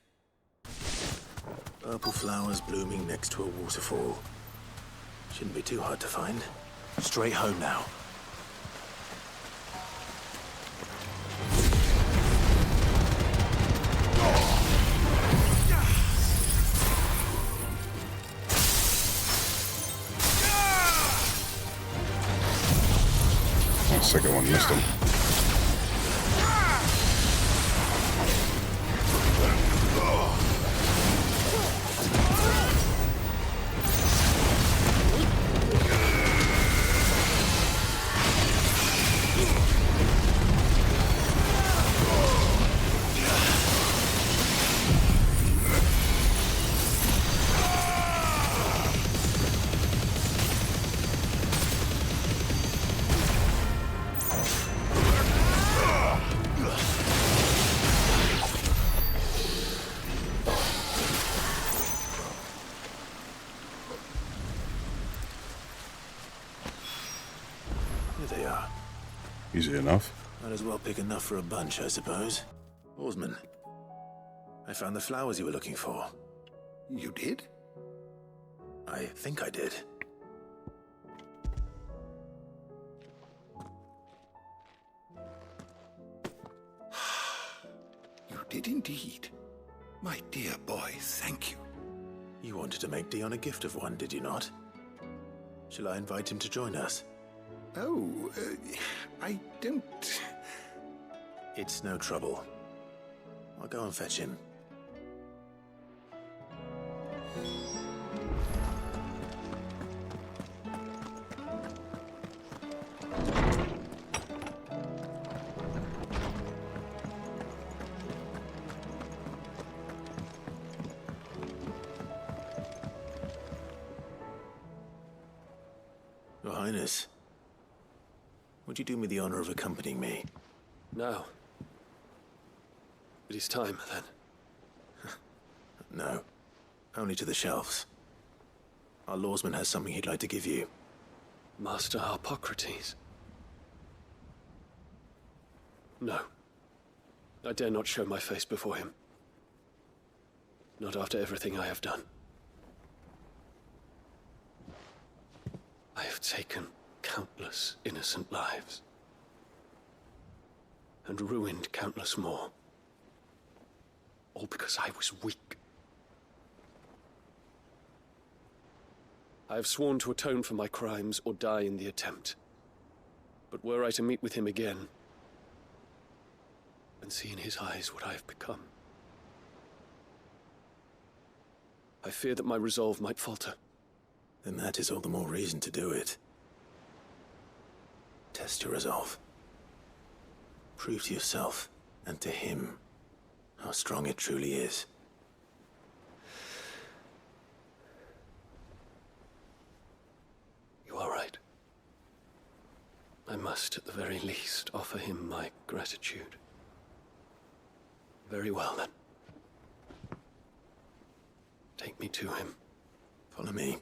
Purple flowers blooming next to a waterfall. Shouldn't be too hard to find. Straight home now. Second one missed him. They are. Easy enough. Might as well pick enough for a bunch, I suppose. Oarsman, I found the flowers you were looking for. You did? I think I did. You did indeed. My dear boy, thank you. You wanted to make Dion a gift of one, did you not? Shall I invite him to join us? Oh, I don't... It's no trouble. I'll go and fetch him. Your Highness, would you do me the honor of accompanying me? No. It is time, then. No. Only to the shelves. Our lawsman has something he'd like to give you. Master Harpocrates? No. I dare not show my face before him. Not after everything I have done. I have taken countless innocent lives. And ruined countless more. All because I was weak. I have sworn to atone for my crimes or die in the attempt. But were I to meet with him again, and see in his eyes what I have become, I fear that my resolve might falter. Then that is all the more reason to do it. Test your resolve. Prove to yourself, and to him, how strong it truly is. You are right. I must, at the very least, offer him my gratitude. Very well, then. Take me to him. Follow me.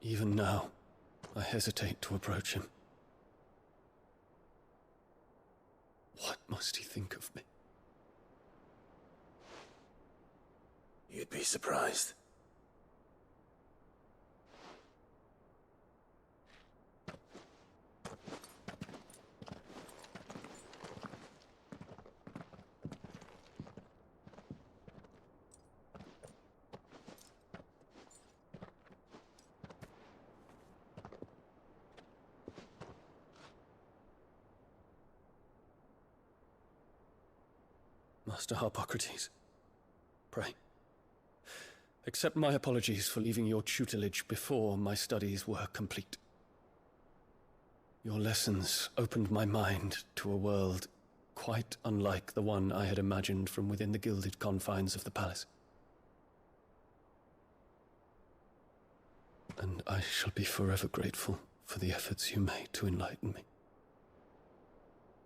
Even now, I hesitate to approach him. What must he think of me? You'd be surprised. Master Harpocrates, pray, accept my apologies for leaving your tutelage before my studies were complete. Your lessons opened my mind to a world quite unlike the one I had imagined from within the gilded confines of the palace. And I shall be forever grateful for the efforts you made to enlighten me.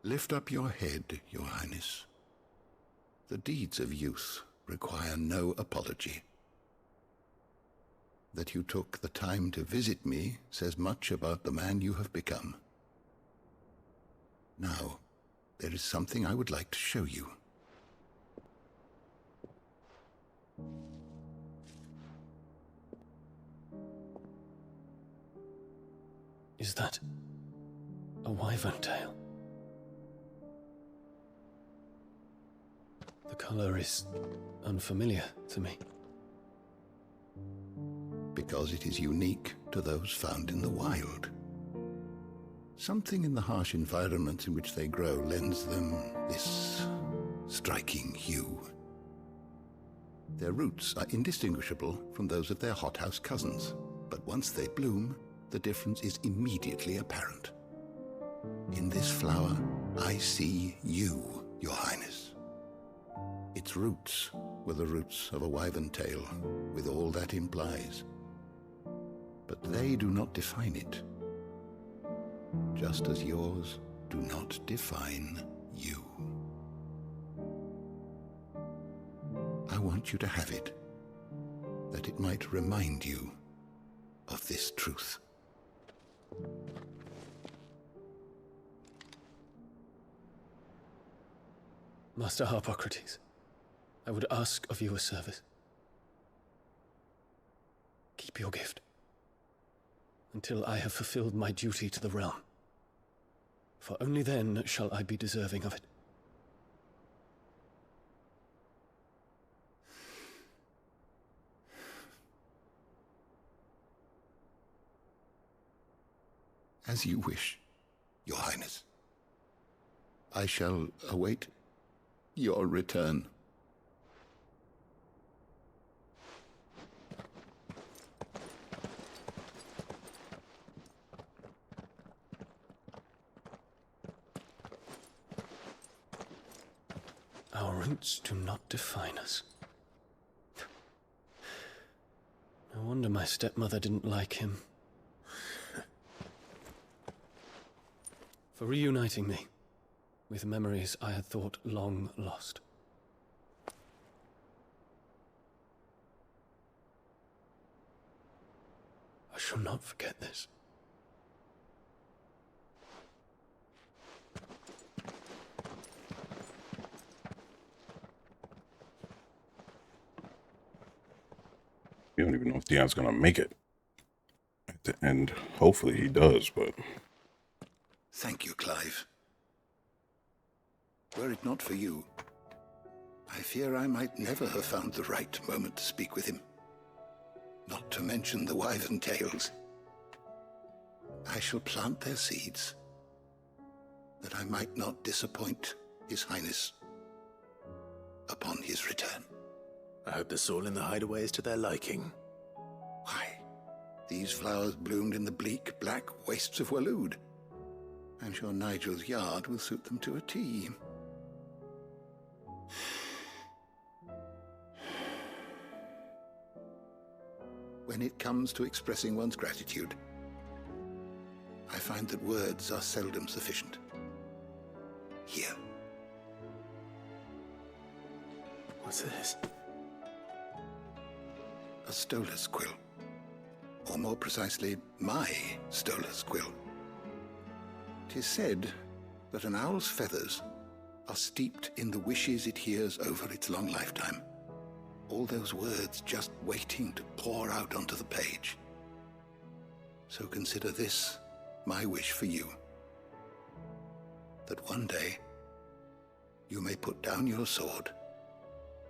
Lift up your head, Your Highness. The deeds of youth require no apology. That you took the time to visit me says much about the man you have become. Now, there is something I would like to show you. Is that a wyvern tail? The color is unfamiliar to me. Because it is unique to those found in the wild. Something in the harsh environments in which they grow lends them this striking hue. Their roots are indistinguishable from those of their hothouse cousins, but once they bloom, the difference is immediately apparent. In this flower, I see you, Your Highness. Its roots were the roots of a wyvern tail, with all that implies. But they do not define it, just as yours do not define you. I want you to have it, that it might remind you of this truth. Master Harpocrates, I would ask of you a service. Keep your gift until I have fulfilled my duty to the realm, for only then shall I be deserving of it. As you wish, Your Highness. I shall await your return. Our roots do not define us. No wonder my stepmother didn't like him. For reuniting me with memories I had thought long lost. I shall not forget this. We don't even know if Dion's gonna make it at the end. Hopefully he does, but... Thank you, Clive. Were it not for you, I fear I might never have found the right moment to speak with him. Not to mention the wyvern tales. I shall plant their seeds, that I might not disappoint His Highness upon his return. I hope the soil in the hideaway is to their liking. Why, these flowers bloomed in the bleak, black wastes of Waloed, I'm sure Nigel's yard will suit them to a T. When it comes to expressing one's gratitude, I find that words are seldom sufficient. Here. What's this? A Stolas quill. Or more precisely, my Stolas quill. 'Tis said that an owl's feathers are steeped in the wishes it hears over its long lifetime. All those words just waiting to pour out onto the page. So consider this my wish for you. That one day, you may put down your sword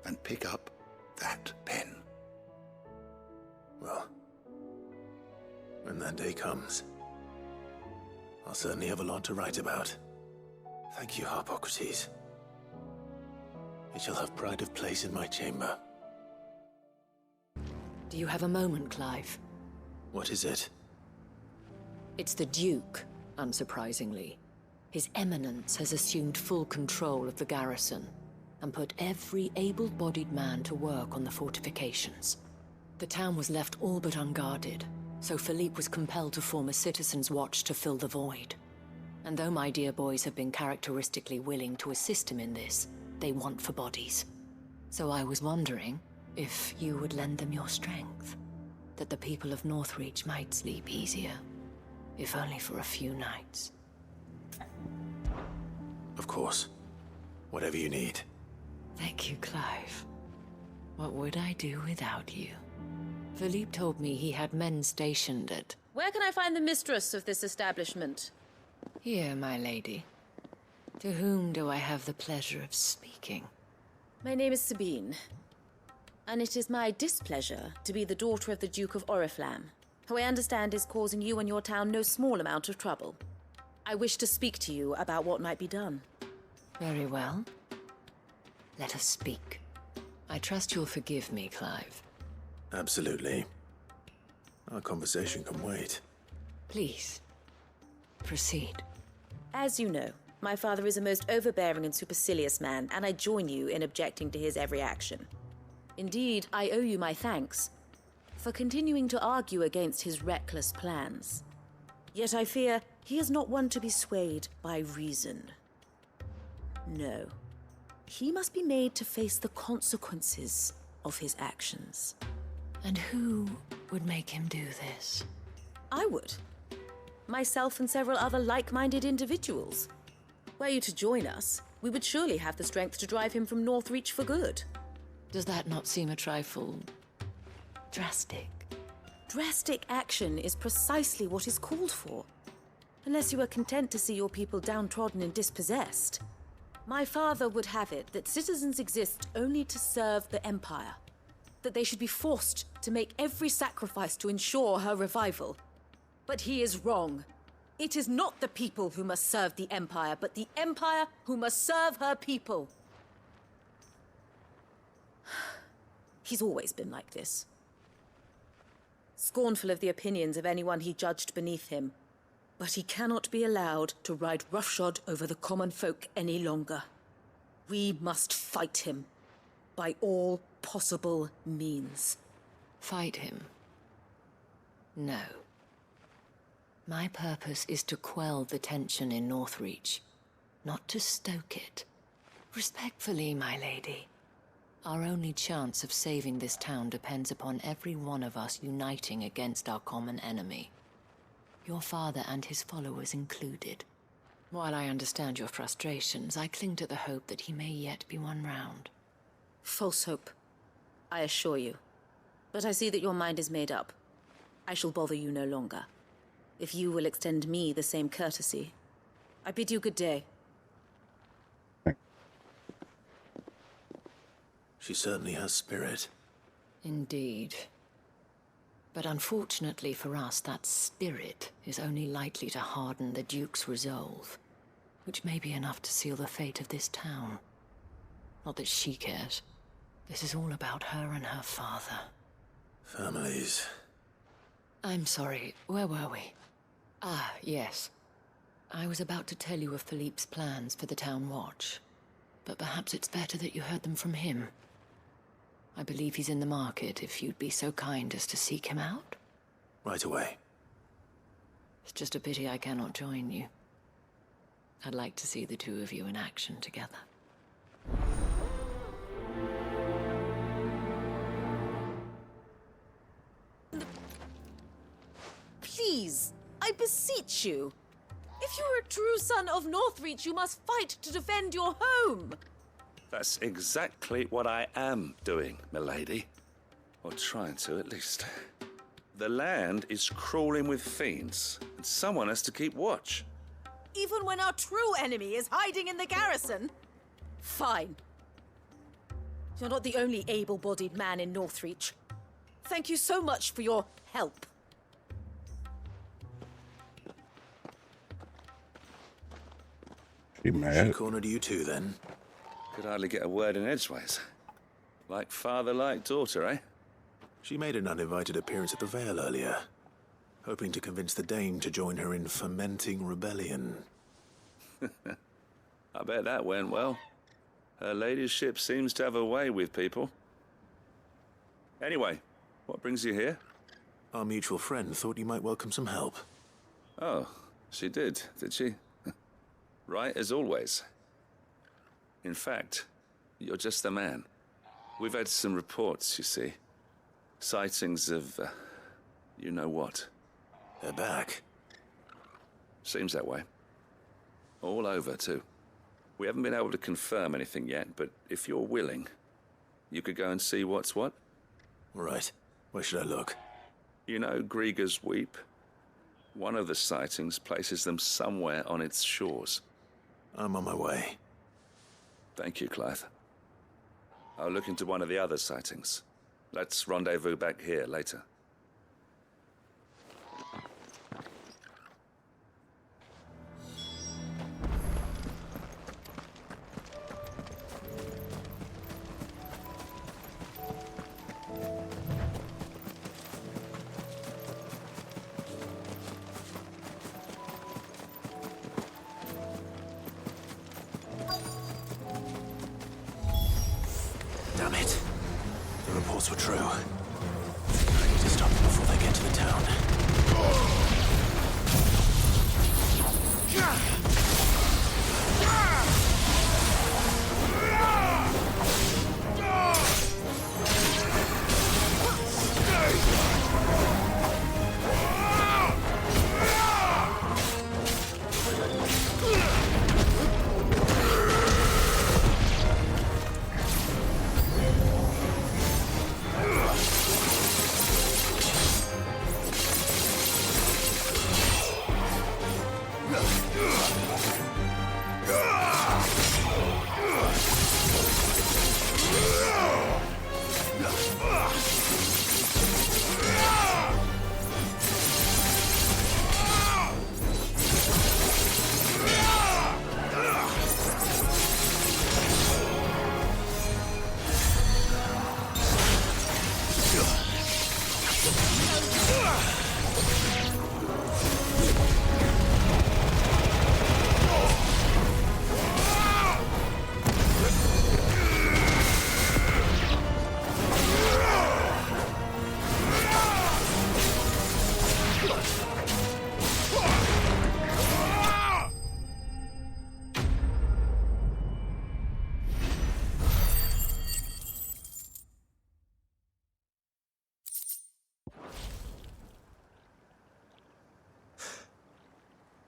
and pick up that pen. Well, when that day comes, I'll certainly have a lot to write about. Thank you, Harpocrates. It shall have pride of place in my chamber. Do you have a moment, Clive? What is it? It's the Duke, unsurprisingly. His Eminence has assumed full control of the garrison and put every able-bodied man to work on the fortifications. The town was left all but unguarded, so Philippe was compelled to form a citizen's watch to fill the void. And though my dear boys have been characteristically willing to assist him in this, they want for bodies. So I was wondering if you would lend them your strength, that the people of Northreach might sleep easier, if only for a few nights. Of course. Whatever you need. Thank you, Clive. What would I do without you? Philippe told me he had men stationed at... Where can I find the mistress of this establishment? Here, my lady. To whom do I have the pleasure of speaking? My name is Sabine, and it is my displeasure to be the daughter of the Duke of Oriflamme, who I understand is causing you and your town no small amount of trouble. I wish to speak to you about what might be done. Very well. Let us speak. I trust you'll forgive me, Clive. Absolutely. Our conversation can wait. Please, proceed. As you know, my father is a most overbearing and supercilious man, and I join you in objecting to his every action. Indeed, I owe you my thanks for continuing to argue against his reckless plans. Yet I fear he is not one to be swayed by reason. No. He must be made to face the consequences of his actions. And who would make him do this? I would. Myself and several other like-minded individuals. Were you to join us, we would surely have the strength to drive him from Northreach for good. Does that not seem a trifle... drastic? Drastic action is precisely what is called for. Unless you are content to see your people downtrodden and dispossessed. My father would have it that citizens exist only to serve the Empire. That they should be forced to make every sacrifice to ensure her revival. But he is wrong. It is not the people who must serve the Empire, but the Empire who must serve her people. He's always been like this. Scornful of the opinions of anyone he judged beneath him. But he cannot be allowed to ride roughshod over the common folk any longer. We must fight him. By all possible means. Fight him? No. My purpose is to quell the tension in Northreach, not to stoke it. Respectfully, my lady. Our only chance of saving this town depends upon every one of us uniting against our common enemy. Your father and his followers included. While I understand your frustrations, I cling to the hope that he may yet be won round. False hope, I assure you. But I see that your mind is made up. I shall bother you no longer. If you will extend me the same courtesy, I bid you good day. She certainly has spirit. Indeed. But unfortunately for us, that spirit is only likely to harden the Duke's resolve, which may be enough to seal the fate of this town. Not that she cares. This is all about her and her father. Families. I'm sorry, where were we? Ah, yes. I was about to tell you of Philippe's plans for the town watch, but perhaps it's better that you heard them from him. I believe he's in the market, if you'd be so kind as to seek him out. Right away. It's just a pity I cannot join you. I'd like to see the two of you in action together. Please, I beseech you. If you are a true son of Northreach, you must fight to defend your home. That's exactly what I am doing, milady. Or trying to, at least. The land is crawling with fiends, and someone has to keep watch. Even when our true enemy is hiding in the garrison? Fine. You're not the only able-bodied man in Northreach. Thank you so much for your help. She cornered you too, then? Could hardly get a word in edgeways. Like father, like daughter, eh? She made an uninvited appearance at the Vale earlier, hoping to convince the Dane to join her in fomenting rebellion. I bet that went well. Her ladyship seems to have a way with people. Anyway, what brings you here? Our mutual friend thought you might welcome some help. Oh, she did she? Right as always. In fact, you're just the man. We've had some reports, you see. Sightings of, you know what. They're back. Seems that way. All over, too. We haven't been able to confirm anything yet, but if you're willing, you could go and see what's what. Right. Where should I look? You know Grieger's Weep? One of the sightings places them somewhere on its shores. I'm on my way. Thank you, Clive. I'll look into one of the other sightings. Let's rendezvous back here later. Damn it. The reports were true. I need to stop them before they get to the town.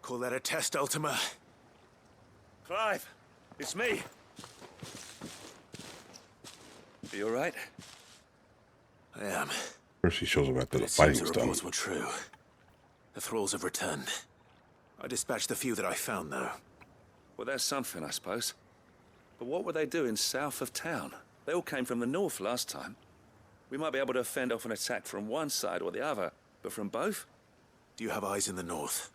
Call that a test, Ultima? Clive, it's me. You all right? I am. First she shows up after the It seems fighting's the done. reports were true. The thralls have returned. I dispatched the few that I found, though. Well, that's something, I suppose. But what were they doing south of town? They all came from the north last time. We might be able to fend off an attack from one side or the other, but from both? Do you have eyes in the north?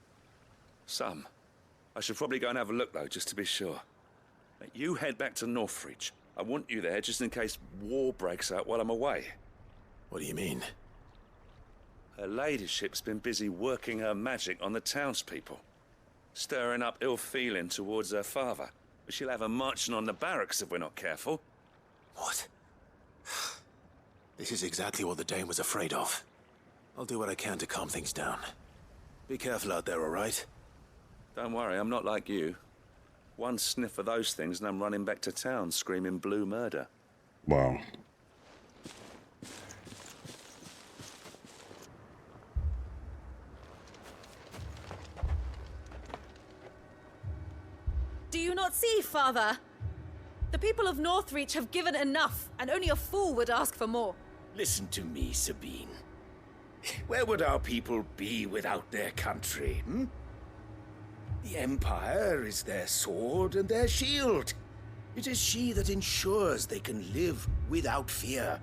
Some. I should probably go and have a look, though, just to be sure. You head back to Northreach. I want you there just in case war breaks out while I'm away. What do you mean? Her ladyship's been busy working her magic on the townspeople. stirring up ill feeling towards her father. But she'll have her marching on the barracks if we're not careful. What? This is exactly what the Dane was afraid of. I'll do what I can to calm things down. Be careful out there, all right? Don't worry, I'm not like you. One sniff of those things and I'm running back to town screaming blue murder. Wow. Do you not see, Father? The people of Northreach have given enough, and only a fool would ask for more. Listen to me, Sabine. Where would our people be without their country, hmm? The Empire is their sword and their shield. It is she that ensures they can live without fear.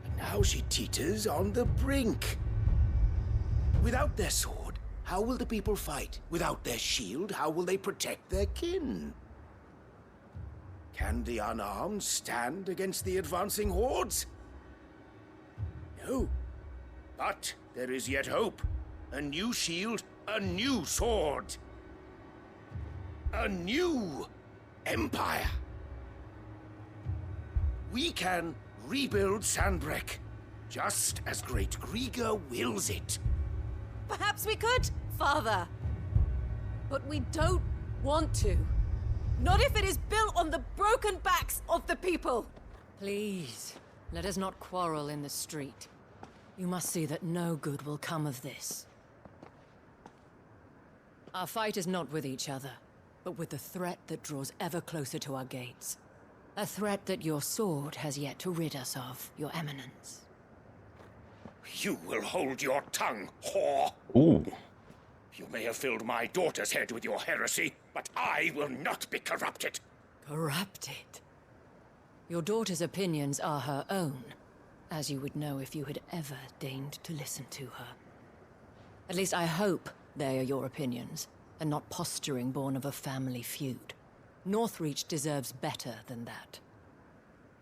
And now she teeters on the brink. Without their sword, how will the people fight? Without their shield, how will they protect their kin? Can the unarmed stand against the advancing hordes? No. But there is yet hope. A new shield, a new sword. A new empire. We can rebuild Sanbreque, just as Great Griga wills it. Perhaps we could, Father. But we don't want to. Not if it is built on the broken backs of the people. Please, let us not quarrel in the street. You must see that no good will come of this. Our fight is not with each other, but with the threat that draws ever closer to our gates. A threat that your sword has yet to rid us of, Your Eminence. You will hold your tongue, whore! Ooh. You may have filled my daughter's head with your heresy, but I will not be corrupted. Corrupted? Your daughter's opinions are her own, as you would know if you had ever deigned to listen to her. At least I hope they are your opinions, and not posturing born of a family feud. Northreach deserves better than that.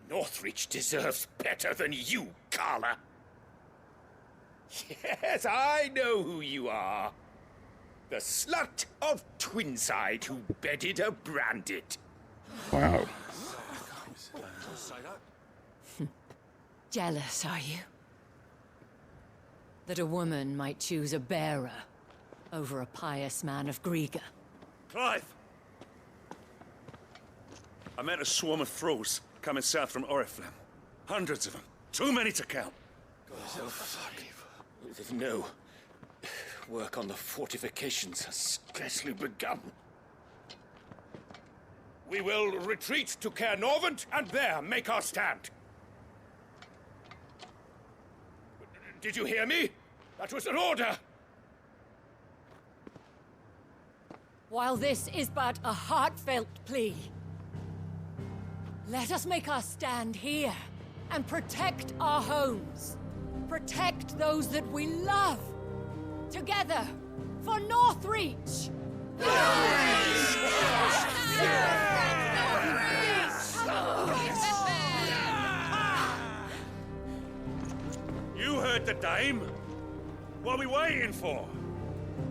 Northreach deserves better than you, Carla. Yes, I know who you are. The slut of Twinside who bedded a Branded. Wow. Jealous, are you? That a woman might choose a bearer over a pious man of Griga. Clive! I met a swarm of thralls coming south from Oriflamme. Hundreds of them. Too many to count. No. Work on the fortifications has scarcely begun. We will retreat to Caer Norvent and there make our stand. Did you hear me? That was an order! While this is but a heartfelt plea, let us make our stand here and protect our homes. Protect those that we love. Together, for Northreach! You heard the dame. What are we waiting for?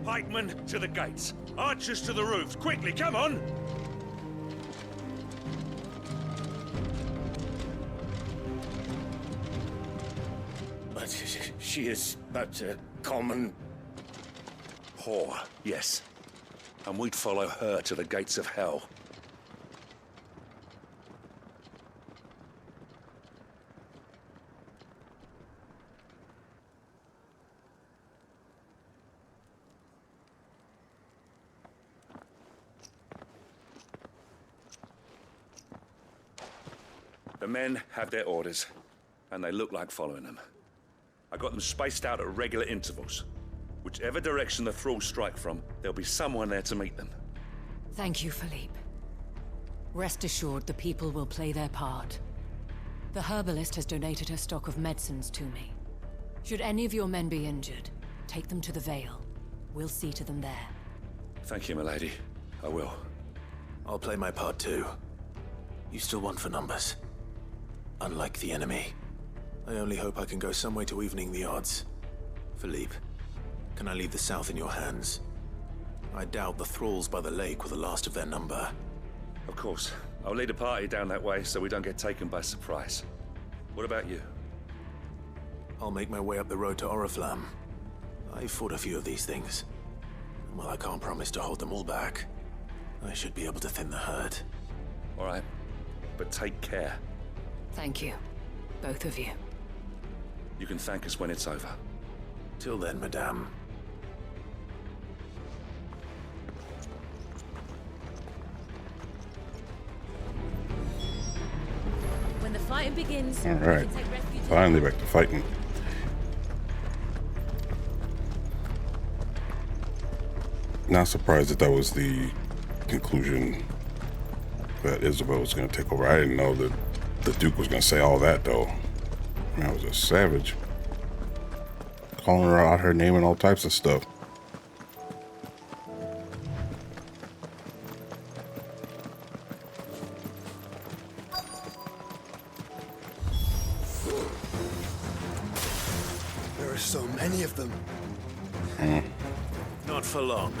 Pikemen to the gates. Archers to the roofs. Quickly, come on! But she is but a common... whore, yes. And we'd follow her to the gates of hell. The men have their orders, and they look like following them. I got them spaced out at regular intervals. Whichever direction the thralls strike from, there'll be someone there to meet them. Thank you, Philippe. Rest assured the people will play their part. The herbalist has donated her stock of medicines to me. Should any of your men be injured, take them to the Vale. We'll see to them there. Thank you, milady. I will. I'll play my part too. You still want for numbers. Unlike the enemy. I only hope I can go some way to evening the odds. Philippe, can I leave the South in your hands? I doubt the thralls by the lake were the last of their number. Of course. I'll lead a party down that way so we don't get taken by surprise. What about you? I'll make my way up the road to Oriflamme. I fought a few of these things. While I can't promise to hold them all back, I should be able to thin the herd. All right. But take care. Thank you. Both of you. You can thank us when it's over. Till then, madame. When the fighting begins, All right. Finally back to fighting. Not surprised that was the conclusion that Isabel was going to take over. I didn't know that the Duke was going to say all that, though. Man, I was a savage. Calling her out her name and all types of stuff. There are so many of them. Not for long.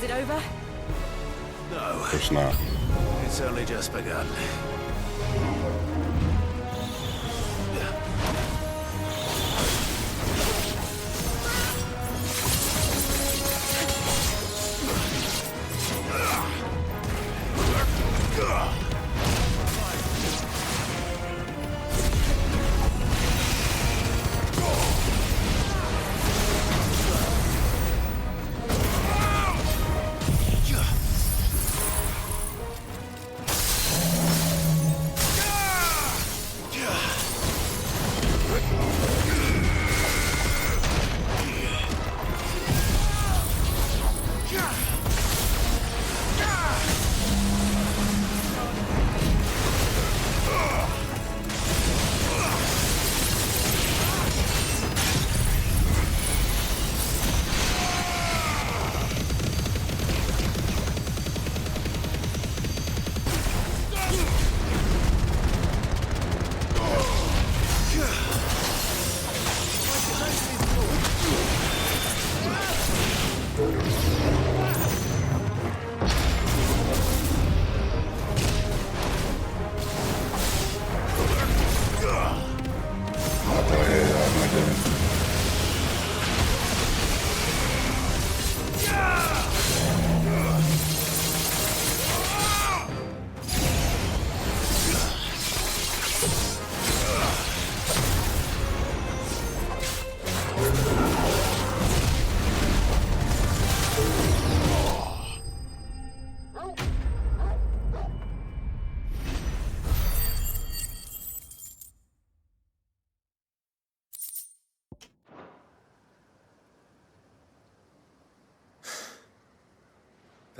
Is it over? No. It's not. It's only just begun.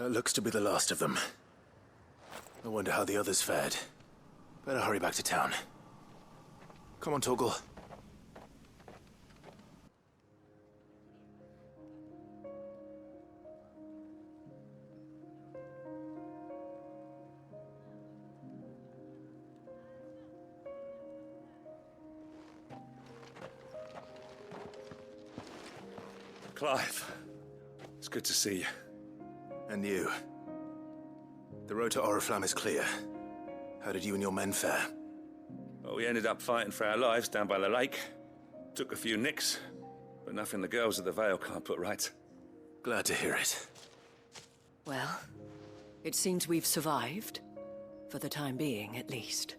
That looks to be the last of them. I wonder how the others fared. Better hurry back to town. Come on, Torgal. Clive, it's good to see you. And you. The road to Oriflamme is clear. How did you and your men fare? Well, we ended up fighting for our lives down by the lake. Took a few nicks, but nothing the girls of the Vale can't put right. Glad to hear it. Well, it seems we've survived. For the time being, at least.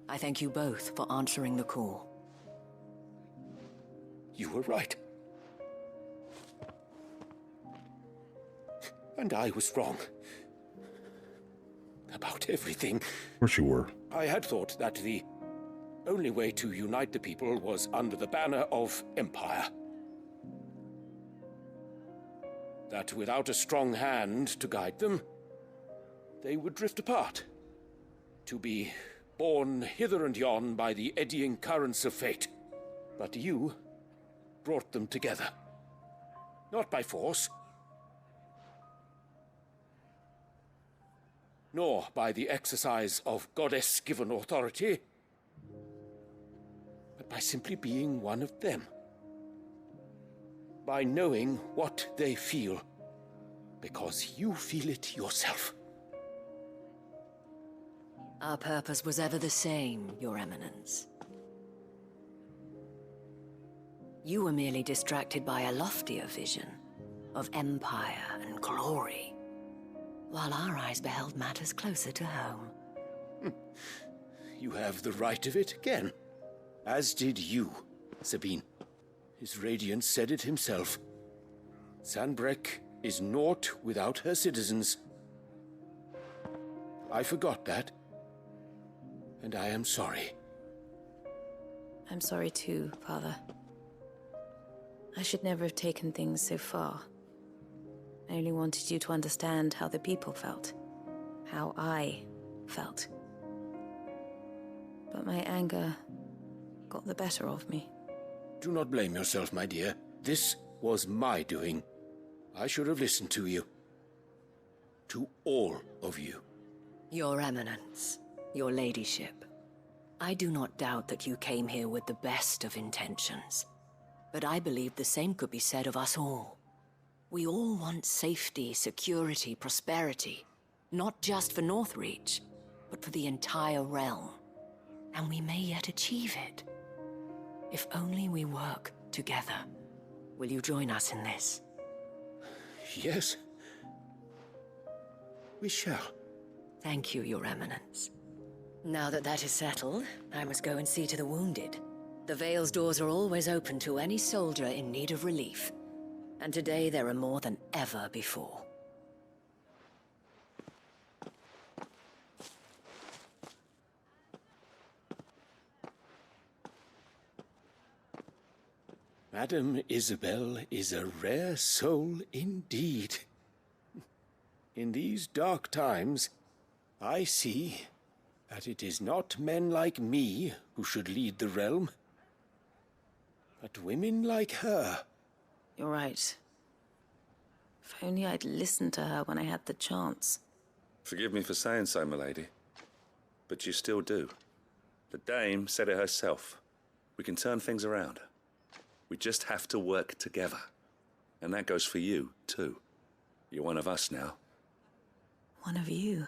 I thank you both for answering the call. You were right. And I was wrong. About everything. Of course you were. I had thought that the only way to unite the people was under the banner of Empire. That without a strong hand to guide them, they would drift apart. To be borne hither and yon by the eddying currents of fate. But you brought them together. Not by force, nor by the exercise of goddess-given authority, but by simply being one of them. By knowing what they feel, because you feel it yourself. Our purpose was ever the same, Your Eminence. You were merely distracted by a loftier vision of empire and glory, while our eyes beheld matters closer to home. You have the right of it again, as did you, Sabine. His Radiance said it himself. Sanbreque is naught without her citizens. I forgot that, and I am sorry. I'm sorry too, Father. I should never have taken things so far. I only wanted you to understand how the people felt. How I felt. But my anger got the better of me. Do not blame yourself, my dear. This was my doing. I should have listened to you. To all of you. Your Eminence, your Ladyship, I do not doubt that you came here with the best of intentions. But I believe the same could be said of us all. We all want safety, security, prosperity. Not just for Northreach, but for the entire realm. And we may yet achieve it. If only we work together. Will you join us in this? Yes. We shall. Thank you, Your Eminence. Now that that is settled, I must go and see to the wounded. The Vale's doors are always open to any soldier in need of relief. And today there are more than ever before. Madame Isabel is a rare soul indeed. In these dark times, I see that it is not men like me who should lead the realm, but women like her. You're right. If only I'd listened to her when I had the chance. Forgive me for saying so, milady, but you still do. The Dame said it herself. We can turn things around. We just have to work together. And that goes for you, too. You're one of us now. One of you?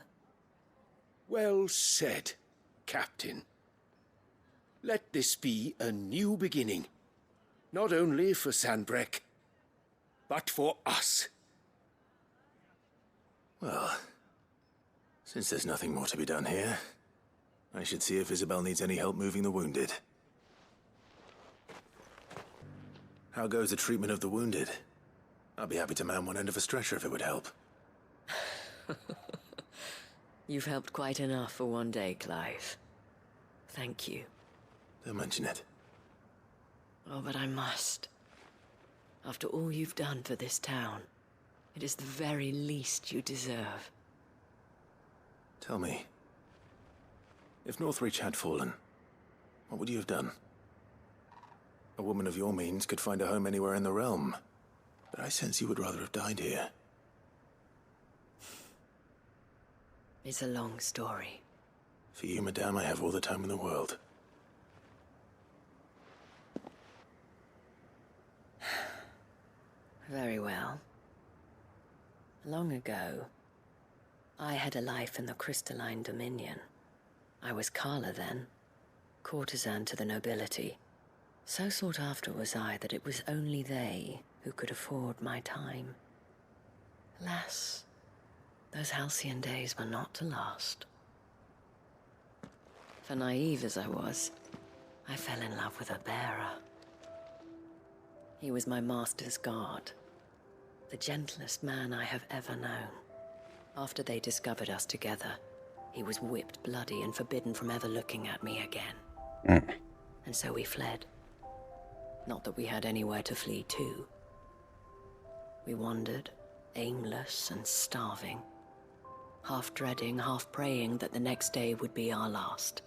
Well said, Captain. Let this be a new beginning. Not only for Sanbreque, but for us. Well, since there's nothing more to be done here, I should see if Isabel needs any help moving the wounded. How goes the treatment of the wounded? I'd be happy to man one end of a stretcher if it would help. You've helped quite enough for one day, Clive. Thank you. Don't mention it. Oh, but I must. After all you've done for this town, it is the very least you deserve. Tell me, if Northreach had fallen, what would you have done? A woman of your means could find a home anywhere in the realm, but I sense you would rather have died here. It's a long story. For you, madame, I have all the time in the world. Very well. Long ago, I had a life in the Crystalline Dominion. I was Carla then, courtesan to the nobility. So sought after was I that it was only they who could afford my time. Alas, those halcyon days were not to last. For naive as I was, I fell in love with a bearer. He was my master's guard. The gentlest man I have ever known. After they discovered us together, he was whipped bloody and forbidden from ever looking at me again. And so we fled. Not that we had anywhere to flee to. We wandered, aimless and starving, half dreading, half praying that the next day would be our last.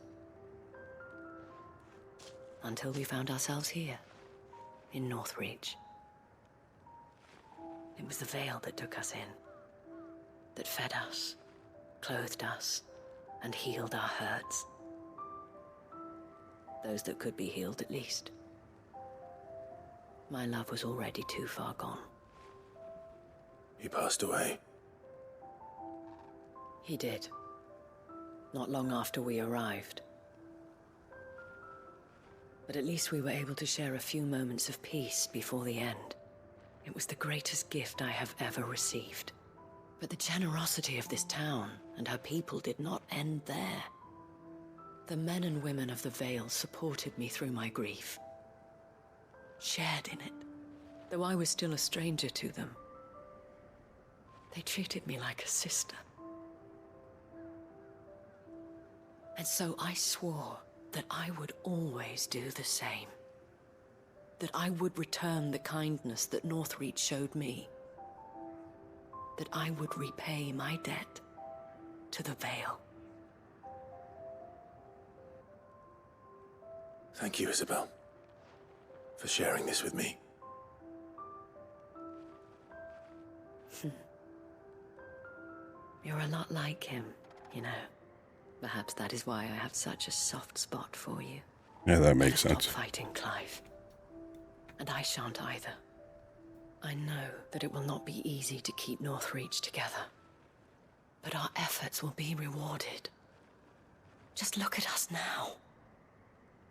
Until we found ourselves here, in Northreach. It was the Vale that took us in, that fed us, clothed us, and healed our hurts. Those that could be healed, at least. My love was already too far gone. He passed away. He did. Not long after we arrived. But at least we were able to share a few moments of peace before the end. It was the greatest gift I have ever received. But the generosity of this town and her people did not end there. The men and women of the Vale supported me through my grief. Shared in it, though I was still a stranger to them. They treated me like a sister. And so I swore that I would always do the same. That I would return the kindness that Northreach showed me. That I would repay my debt to the Vale. Thank you, Isabel, for sharing this with me. You're a lot like him, you know. Perhaps that is why I have such a soft spot for you. Yeah, that makes Stop sense. fighting, Clive. And I shan't either. I know that it will not be easy to keep Northreach together. But our efforts will be rewarded. Just look at us now.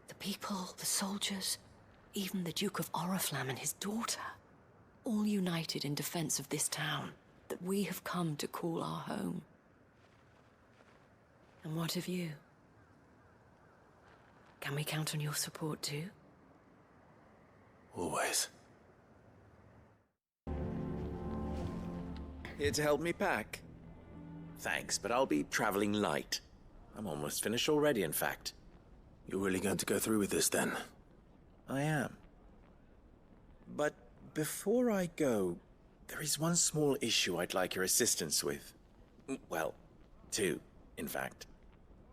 The people, the soldiers, even the Duke of Oriflamme and his daughter. All united in defense of this town that we have come to call our home. And what of you? Can we count on your support too? Always. Here to help me pack? Thanks, but I'll be traveling light. I'm almost finished already, in fact. You're really going to go through with this, then? I am. But before I go, there is one small issue I'd like your assistance with. Well, two, in fact.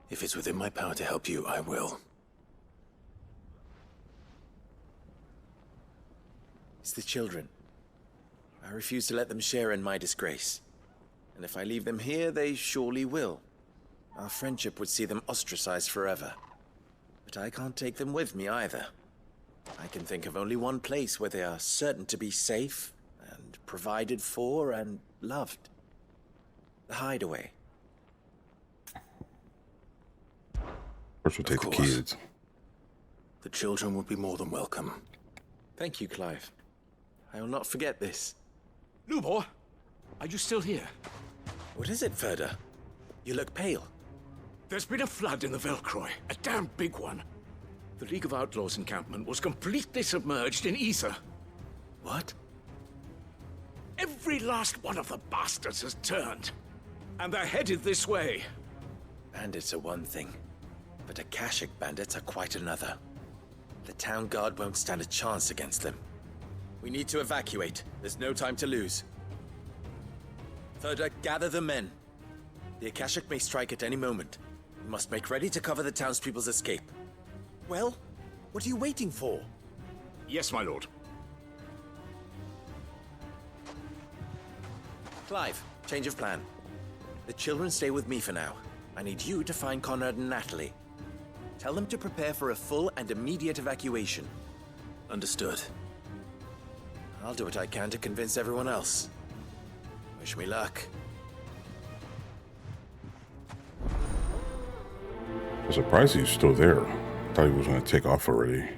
If it's within my power to help you, I will. It's the children. I refuse to let them share in my disgrace. And if I leave them here, they surely will. Our friendship would see them ostracized forever. But I can't take them with me either. I can think of only one place where they are certain to be safe and provided for and loved. The Hideaway. First, we'll take the kids. The children would be more than welcome. Thank you, Clive. I will not forget this. Lubor, are you still here? What is it, Ferda? You look pale. There's been a flood in the Velcroy, a damn big one. The League of Outlaws encampment was completely submerged in ether. What? Every last one of the bastards has turned. And they're headed this way. Bandits are one thing, but Akashic bandits are quite another. The town guard won't stand a chance against them. We need to evacuate. There's no time to lose. Ferda, gather the men. The Akashic may strike at any moment. We must make ready to cover the townspeople's escape. Well, what are you waiting for? Yes, my lord. Clive, change of plan. The children stay with me for now. I need you to find Conrad and Natalie. Tell them to prepare for a full and immediate evacuation. Understood. I'll do what I can to convince everyone else. Wish me luck. I'm surprised he's still there. I thought he was going to take off already.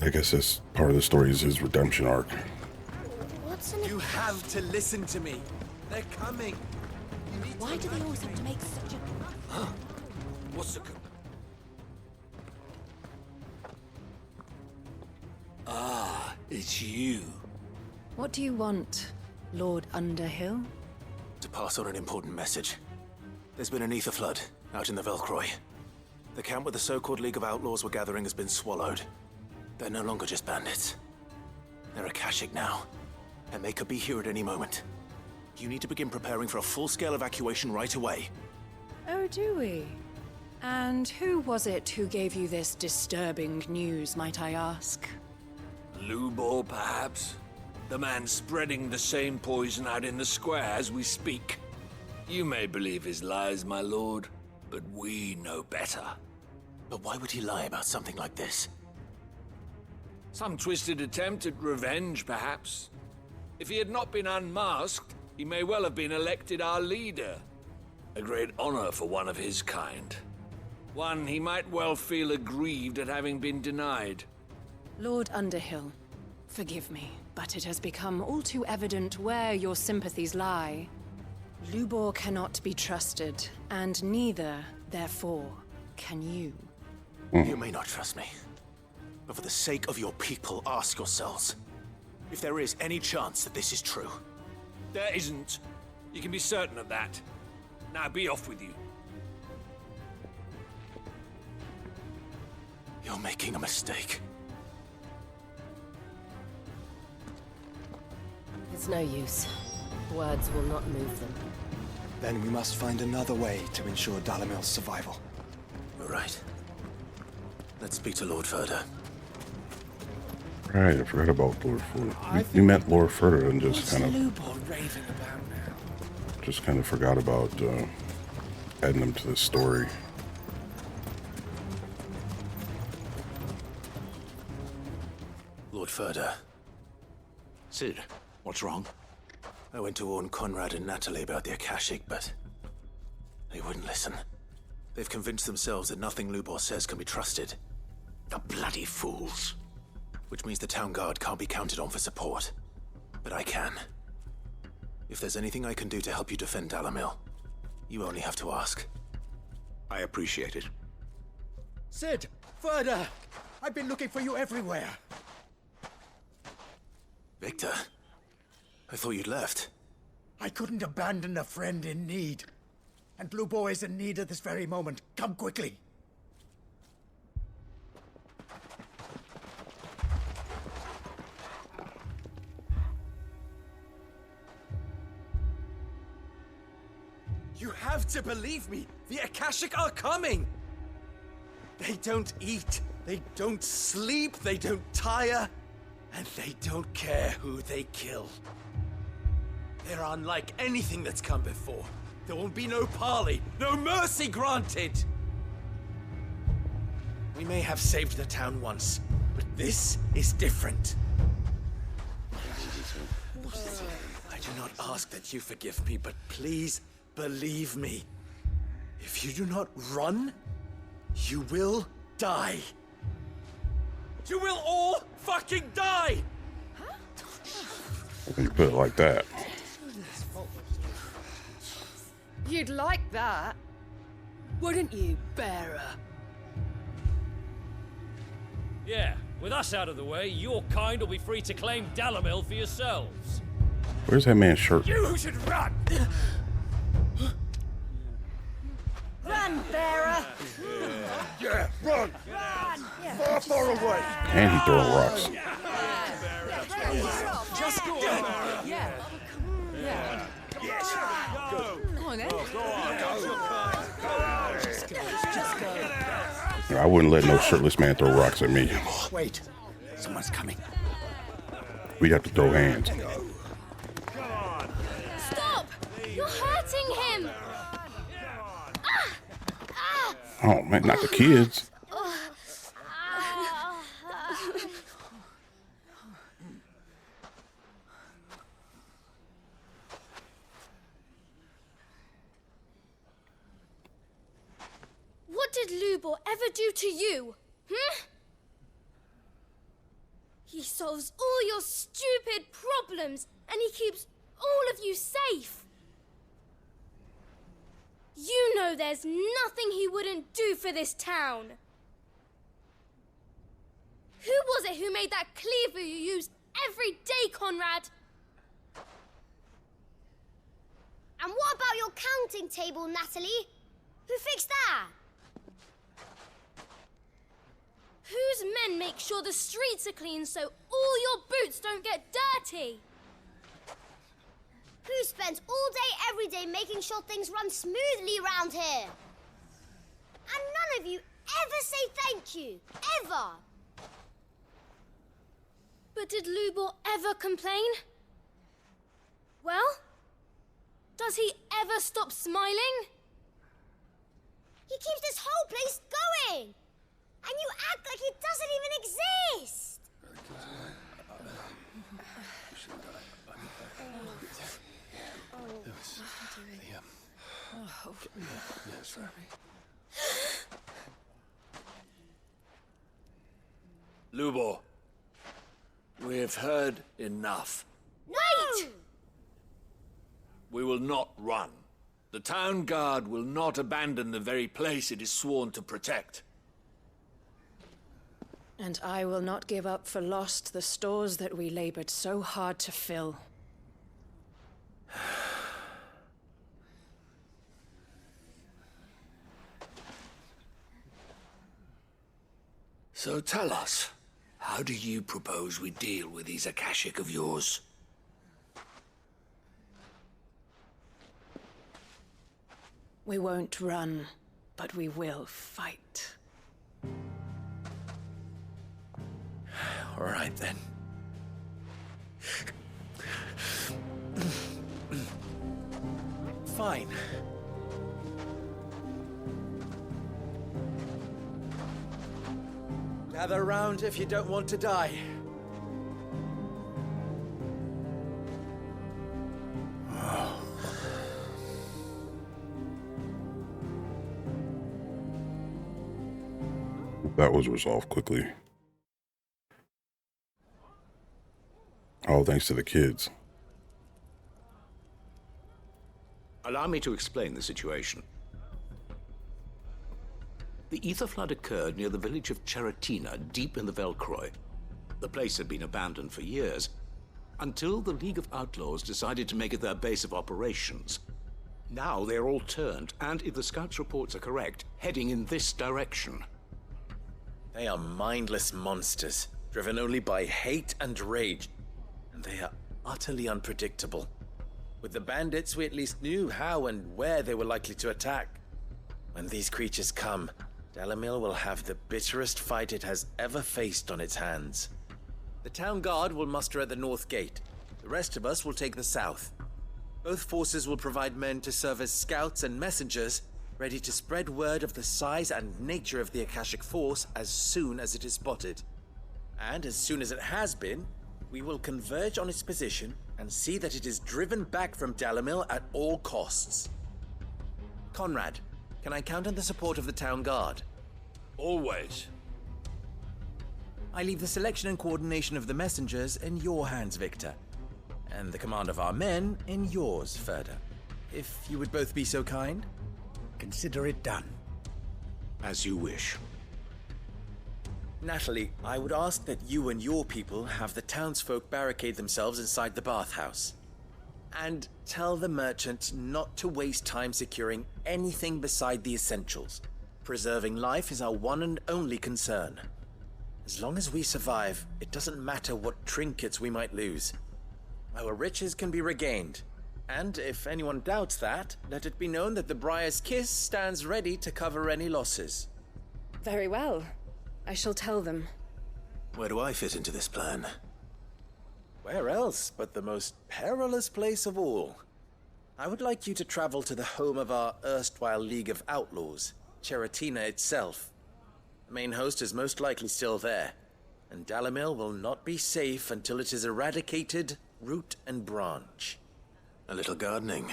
I guess that's part of the story is his redemption arc. You have to listen to me. They're coming. Why do they always have to make such a... Huh? What's the... It's you. What do you want, Lord Underhill? To pass on an important message. There's been an ether flood out in the Velcroy. The camp where the so-called League of Outlaws were gathering has been swallowed. They're no longer just bandits. They're Akashic now, and they could be here at any moment. You need to begin preparing for a full-scale evacuation right away. Oh, do we? And who was it who gave you this disturbing news, might I ask? Lubor, perhaps? The man spreading the same poison out in the square as we speak. You may believe his lies, my lord, but we know better. But why would he lie about something like this? Some twisted attempt at revenge, perhaps. If he had not been unmasked, he may well have been elected our leader. A great honor for one of his kind. One he might well feel aggrieved at having been denied. Lord Underhill, forgive me, but it has become all too evident where your sympathies lie. Lubor cannot be trusted, and neither, therefore, can you. You may not trust me, but for the sake of your people, ask yourselves if there is any chance that this is true. There isn't. You can be certain of that. Now be off with you. You're making a mistake. It's no use. Words will not move them. Then we must find another way to ensure Dalamil's survival. You're right. Let's speak to Lord Furder. Right, I forgot about Lord Furder. We met Lord Furder and just kind of forgot about adding him to the story. Lord Furder. Cid, what's wrong? I went to warn Conrad and Natalie about the Akashic, but they wouldn't listen. They've convinced themselves that nothing Lubor says can be trusted. The bloody fools. Which means the town guard can't be counted on for support. But I can. If there's anything I can do to help you defend Dalamil, you only have to ask. I appreciate it. Cid! Furder! I've been looking for you everywhere. Victor? I thought you'd left. I couldn't abandon a friend in need. And Lubor is in need at this very moment. Come quickly. You have to believe me. The Akashic are coming. They don't eat, they don't sleep, they don't tire, and they don't care who they kill. They're unlike anything that's come before. There won't be no parley, no mercy granted. We may have saved the town once, but this is different. I do not ask that you forgive me, but please believe me. If you do not run, you will die. You will all fucking die! When you put it like that. You'd like that, wouldn't you, Bearer? Yeah, with us out of the way, your kind will be free to claim Dalamil for yourselves. Where's that man's shirt? You should run! Run, Bearer! Yeah, run! Run! Far away! And he throwing rocks. Just go on. Yeah. Yeah. Yes. Go. Come on, then. Go on. Go. Just go. I wouldn't let no shirtless man throw rocks at me. Wait. Someone's coming. We'd have to throw hands. Stop! You're hurting him! Oh man, not the kids. What did Lubor ever do to you? He solves all your stupid problems, and he keeps all of you safe. You know there's nothing he wouldn't do for this town. Who was it who made that cleaver you used every day, Conrad! And what about your counting table, Natalie? Who fixed that? Whose men make sure the streets are clean so all your boots don't get dirty? Who spends all day, every day making sure things run smoothly around here? And none of you ever say thank you. Ever. But did Lubor ever complain? Well, does he ever stop smiling? He keeps this whole place going. And you act like it doesn't even exist. Lubor, we've heard enough. Wait! We will not run. The town guard will not abandon the very place it is sworn to protect. And I will not give up for lost the stores that we labored so hard to fill. So tell us, how do you propose we deal with these Akashic of yours? We won't run, but we will fight. All right, then. Fine. Gather round if you don't want to die. That was resolved quickly. All thanks to the kids. Allow me to explain the situation. The ether flood occurred near the village of Cheratina, deep in the Velcroy. The place had been abandoned for years, until the League of Outlaws decided to make it their base of operations. Now they're all turned, and if the scouts' reports are correct, heading in this direction. They are mindless monsters, driven only by hate and rage. And they are utterly unpredictable. With the bandits, we at least knew how and where they were likely to attack. When these creatures come, Dalimil will have the bitterest fight it has ever faced on its hands. The town guard will muster at the north gate. The rest of us will take the south. Both forces will provide men to serve as scouts and messengers, ready to spread word of the size and nature of the Akashic force as soon as it is spotted. And as soon as it has been, we will converge on its position and see that it is driven back from Dalimil at all costs. Conrad, can I count on the support of the town guard? Always. I leave the selection and coordination of the messengers in your hands, Victor. And the command of our men in yours, Ferda. If you would both be so kind. Consider it done. As you wish. Natalie, I would ask that you and your people have the townsfolk barricade themselves inside the bathhouse. And tell the merchant not to waste time securing anything beside the essentials. Preserving life is our one and only concern. As long as we survive, it doesn't matter what trinkets we might lose. Our riches can be regained. And if anyone doubts that, let it be known that the Briar's Kiss stands ready to cover any losses. Very well. I shall tell them. Where do I fit into this plan? Where else but the most perilous place of all? I would like you to travel to the home of our erstwhile League of Outlaws, Cheratina itself. The main host is most likely still there, and Dalimil will not be safe until it is eradicated, root and branch. A little gardening.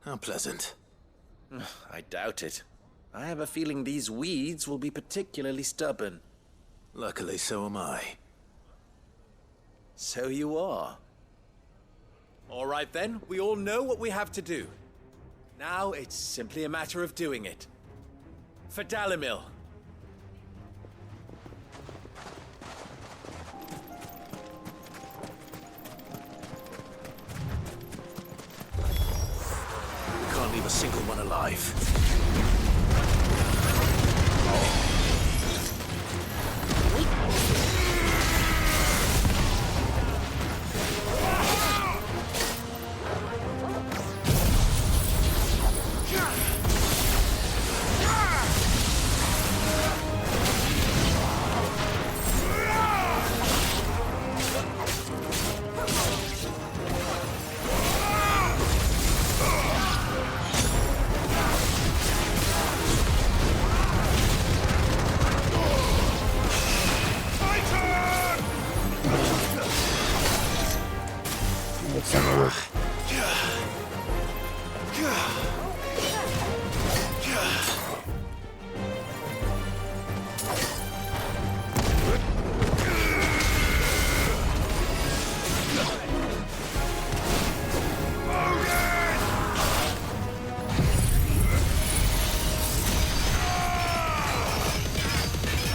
How pleasant. I doubt it. I have a feeling these weeds will be particularly stubborn. Luckily, so am I. So you are. All right then, we all know what we have to do. Now it's simply a matter of doing it. For Dalimil. single one alive.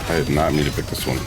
I did not mean to pick this one.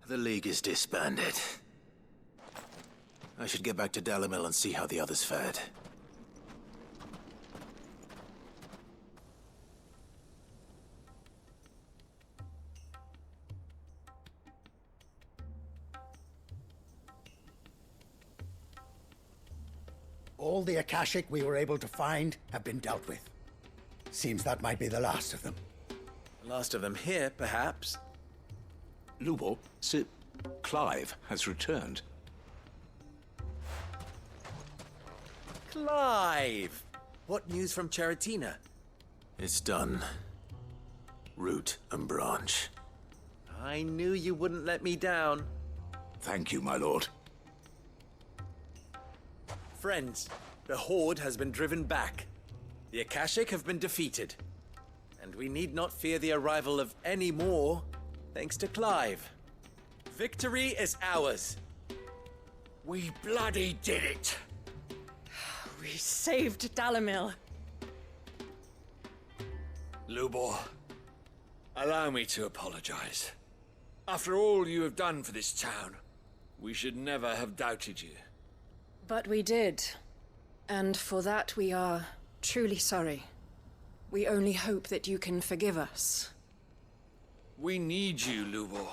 The League is disbanded. I should get back to Dalimil and see how the others fared. All the Akashic we were able to find have been dealt with. Seems that might be the last of them. The last of them here, perhaps. Lubor, Sir Clive has returned. Clive! What news from Charatina? It's done. Root and branch. I knew you wouldn't let me down. Thank you, my lord. Friends, the Horde has been driven back. The Akashic have been defeated. And we need not fear the arrival of any more, thanks to Clive. Victory is ours. We bloody did it! We saved Dalimil. Lubor, allow me to apologize. After all you have done for this town, we should never have doubted you. But we did. And for that we are truly sorry. We only hope that you can forgive us. We need you, Lubor.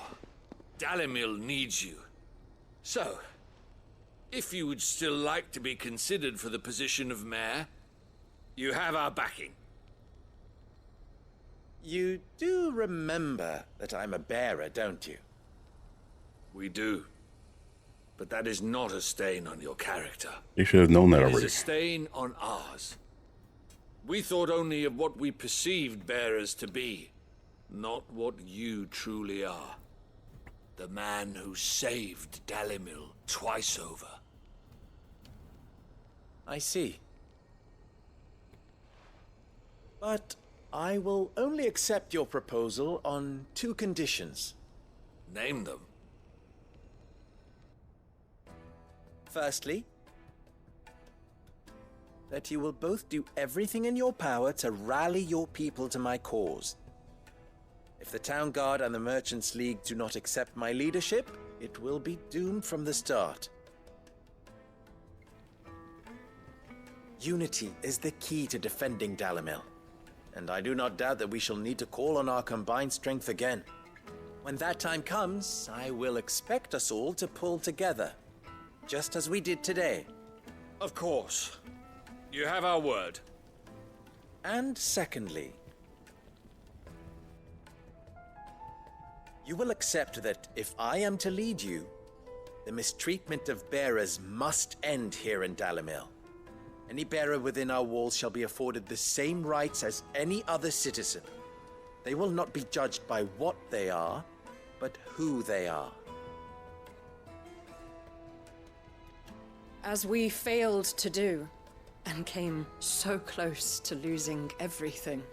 Dalimil needs you. So, if you would still like to be considered for the position of mayor, you have our backing. You do remember that I'm a bearer, don't you? We do. But that is not a stain on your character. You should have known that It already. is a stain on ours. We thought only of what we perceived bearers to be, not what you truly are. The man who saved Dalimil twice over. I see. But I will only accept your proposal on 2 conditions. Name them. Firstly, that you will both do everything in your power to rally your people to my cause. If the Town Guard and the Merchants League do not accept my leadership, it will be doomed from the start. Unity is the key to defending Dalimil, and I do not doubt that we shall need to call on our combined strength again. When that time comes, I will expect us all to pull together, just as we did today. Of course. You have our word. And secondly, you will accept that if I am to lead you, the mistreatment of bearers must end here in Dalimil. Any bearer within our walls shall be afforded the same rights as any other citizen. They will not be judged by what they are, but who they are. As we failed to do, and came so close to losing everything.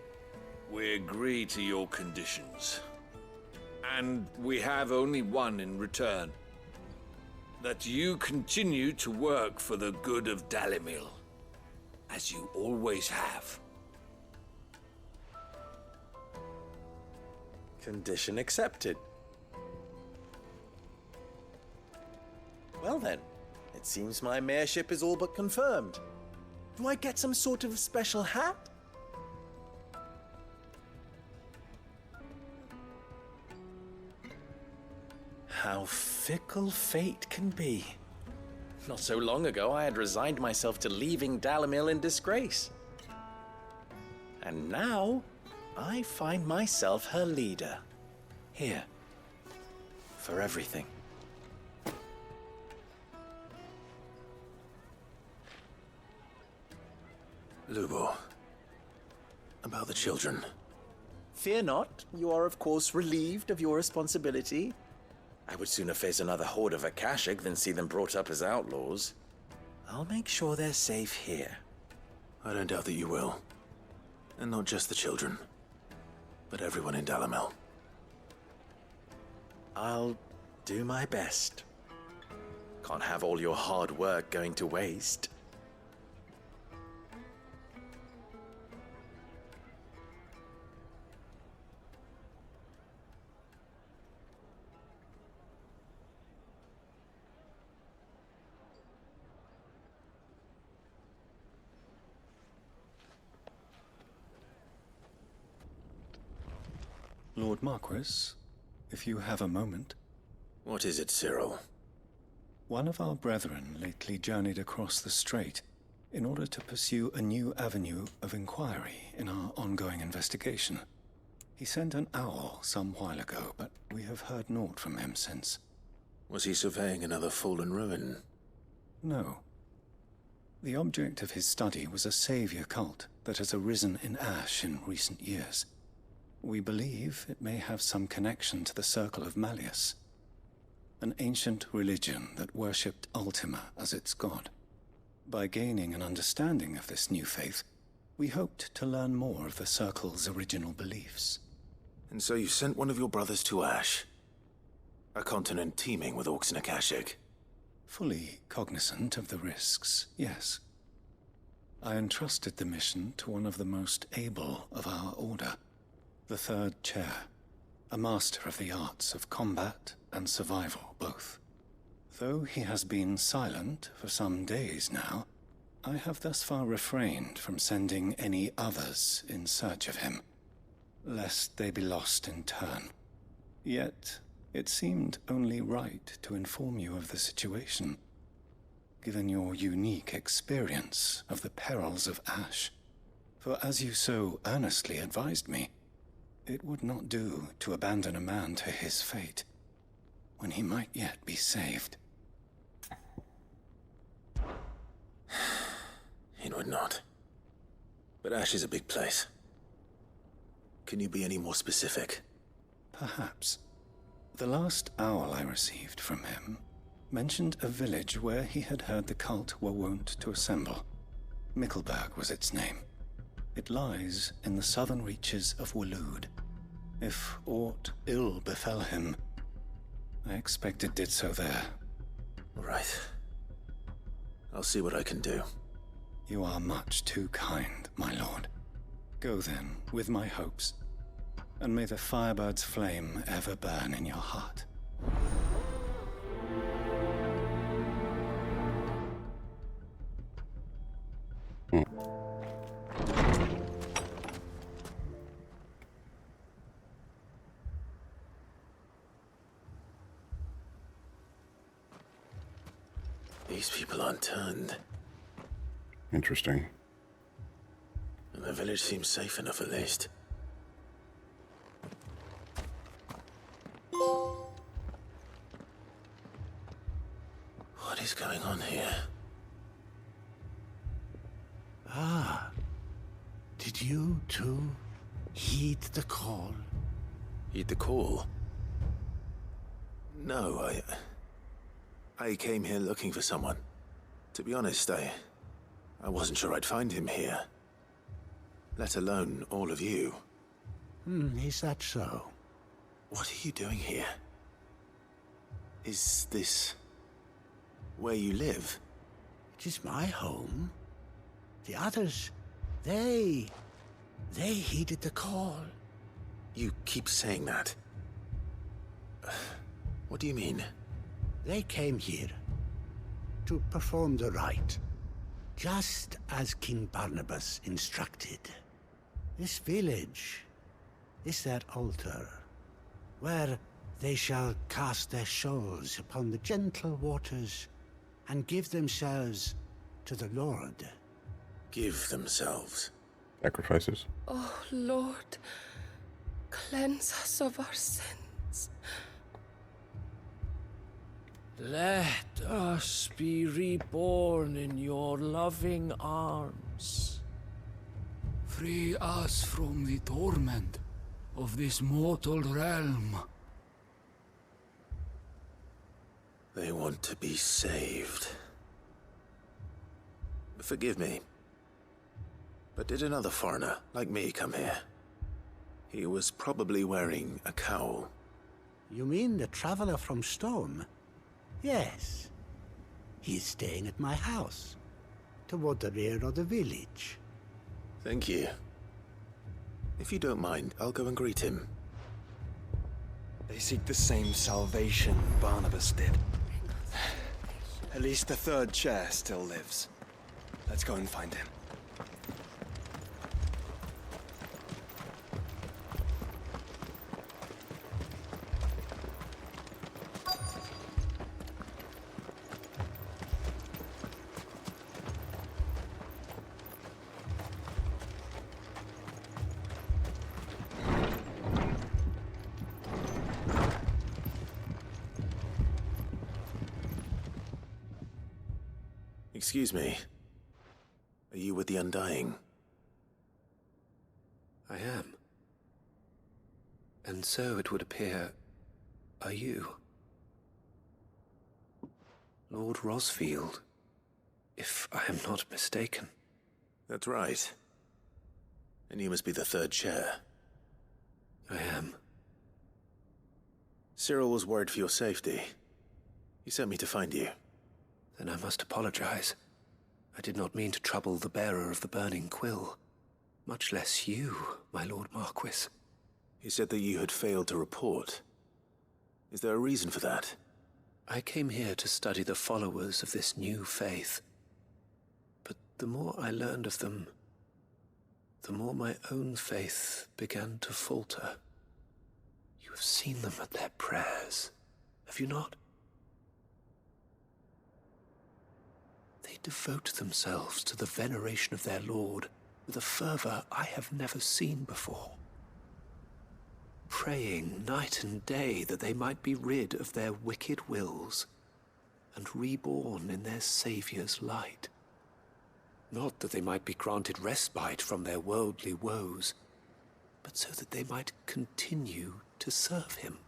We agree to your conditions. And we have only one in return. That you continue to work for the good of Dalimil, as you always have. Condition accepted. Well then, it seems my mayorship is all but confirmed. Do I get some sort of special hat? How fickle fate can be. Not so long ago, I had resigned myself to leaving Dalimil in disgrace. And now, I find myself her leader. Here. For everything. Lubo, about the children. Fear not, you are of course relieved of your responsibility. I would sooner face another horde of Akashic than see them brought up as outlaws. I'll make sure they're safe here. I don't doubt that you will. And not just the children, but everyone in Dalimil. I'll do my best. Can't have all your hard work going to waste. Lord Marquis, if you have a moment. What is it, Cyril? One of our brethren lately journeyed across the strait in order to pursue a new avenue of inquiry in our ongoing investigation. He sent an owl some while ago, but we have heard naught from him since. Was he surveying another fallen ruin? No. The object of his study was a savior cult that has arisen in Ash in recent years. We believe it may have some connection to the Circle of Malleus, an ancient religion that worshipped Ultima as its god. By gaining an understanding of this new faith, we hoped to learn more of the Circle's original beliefs. And so you sent one of your brothers to Ash, a continent teeming with orcs and Akashic. Fully cognizant of the risks, yes. I entrusted the mission to one of the most able of our order, the Third Chair, a master of the arts of combat and survival both. Though he has been silent for some days now, I have thus far refrained from sending any others in search of him, lest they be lost in turn. Yet, it seemed only right to inform you of the situation, given your unique experience of the perils of Ash. For as you so earnestly advised me, it would not do to abandon a man to his fate, when he might yet be saved. It would not. But Ash is a big place. Can you be any more specific? Perhaps. The last owl I received from him mentioned a village where he had heard the cult were wont to assemble. Mickleburg was its name. It lies in the southern reaches of Waloed. If aught ill befell him, I expect it did so there. Right. I'll see what I can do. You are much too kind, my lord. Go then, with my hopes, and may the Firebird's flame ever burn in your heart. These people aren't turned. Interesting. And the village seems safe enough at least. What is going on here? Ah. Did you too heed the call? Heed the call? No, I came here looking for someone. To be honest, I wasn't sure I'd find him here. Let alone all of you. Is that so? What are you doing here? Is this where you live? It is my home. The others, they heeded the call. You keep saying that. What do you mean? They came here to perform the rite, just as King Barnabas instructed. This village is their altar, where they shall cast their souls upon the gentle waters and give themselves to the Lord. Give themselves? Sacrifices? Oh, Lord, cleanse us of our sins. Let us be reborn in your loving arms. Free us from the torment of this mortal realm. They want to be saved. Forgive me, but did another foreigner like me come here? He was probably wearing a cowl. You mean the traveler from Storm? Yes. He is staying at my house, toward the rear of the village. Thank you. If you don't mind, I'll go and greet him. They seek the same salvation Barnabas did. At least the third chair still lives. Let's go and find him. Excuse me. Are you with the Undying? I am. And so it would appear, are you? Lord Rosfield, if I am not mistaken. That's right. And you must be the third chair. I am. Cyril was worried for your safety. He sent me to find you. Then I must apologize. I did not mean to trouble the bearer of the burning quill. Much less you, my Lord Marquis. He said that you had failed to report. Is there a reason for that? I came here to study the followers of this new faith. But the more I learned of them, the more my own faith began to falter. You have seen them at their prayers, have you not? They devote themselves to the veneration of their Lord with a fervor I have never seen before. Praying night and day that they might be rid of their wicked wills and reborn in their Saviour's light. Not that they might be granted respite from their worldly woes, but so that they might continue to serve him.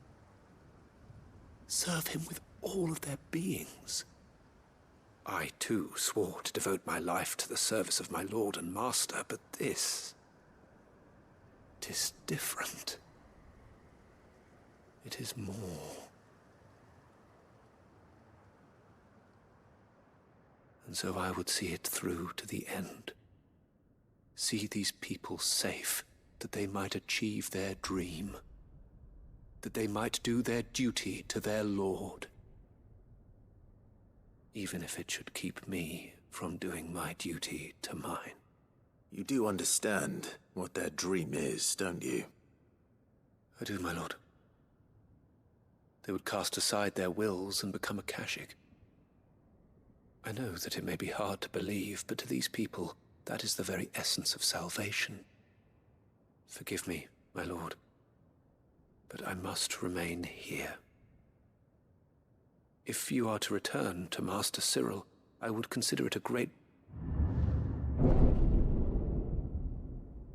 Serve him with all of their beings. I, too, swore to devote my life to the service of my Lord and Master, but this... 'tis different. It is more. And so I would see it through to the end. See these people safe, that they might achieve their dream. That they might do their duty to their Lord. Even if it should keep me from doing my duty to mine. You do understand what their dream is, don't you? I do, my lord. They would cast aside their wills and become Akashic. I know that it may be hard to believe, but to these people, that is the very essence of salvation. Forgive me, my lord, but I must remain here. If you are to return to Master Cyril, I would consider it a great...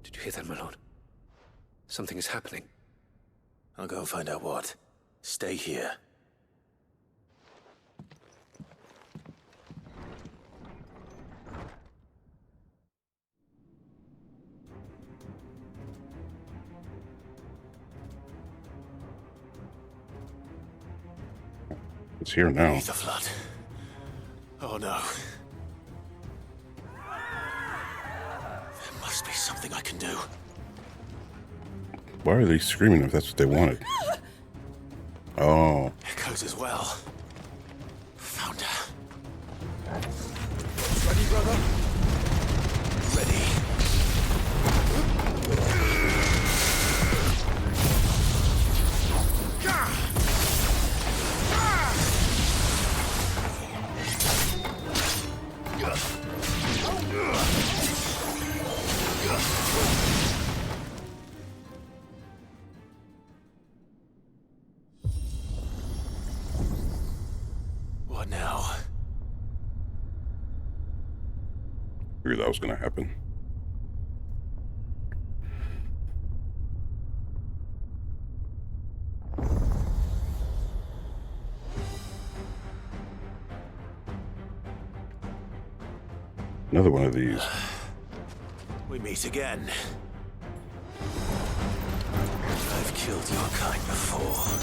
Did you hear that, my lord? Something is happening. I'll go and find out what. Stay here. It's here now. The flood. Oh no. There must be something I can do. Why are they screaming if that's what they wanted? Oh. Echoes as well. Found her. Ready, brother? Ready. What now? Figured that was gonna happen. Another one of these. We meet again. I've killed your kind before.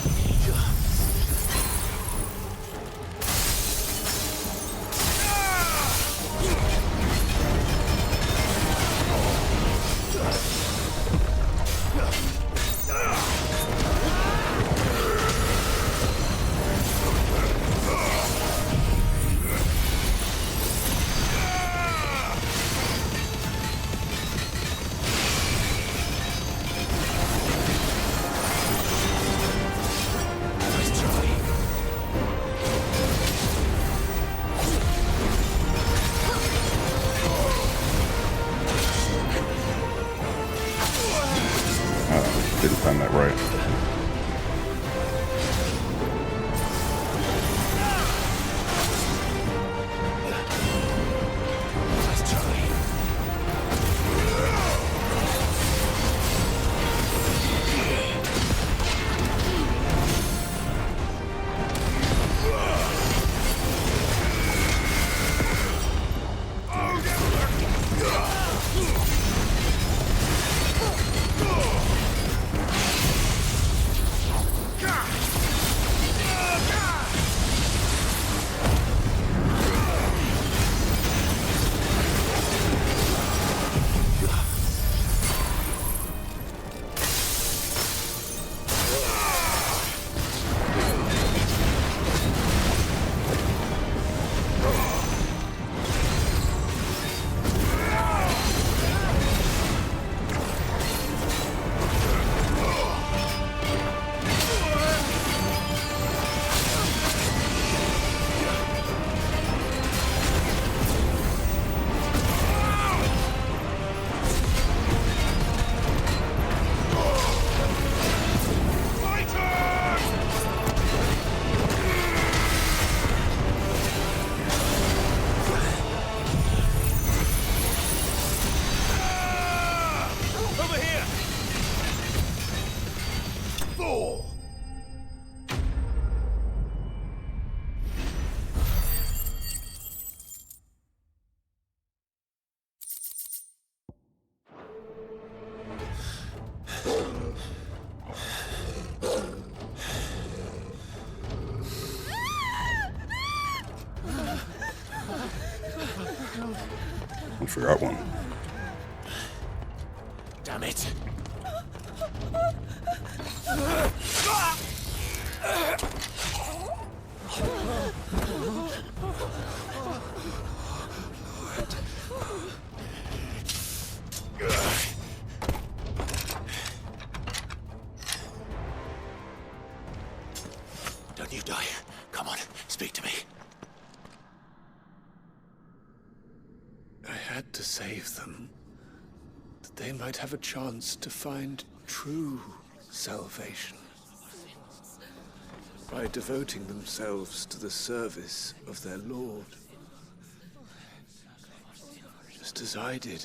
Didn't time that right. I forgot one. Damn it. Don't you die. Come on, speak to me. save them, that they might have a chance to find true salvation by devoting themselves to the service of their Lord. Just as I did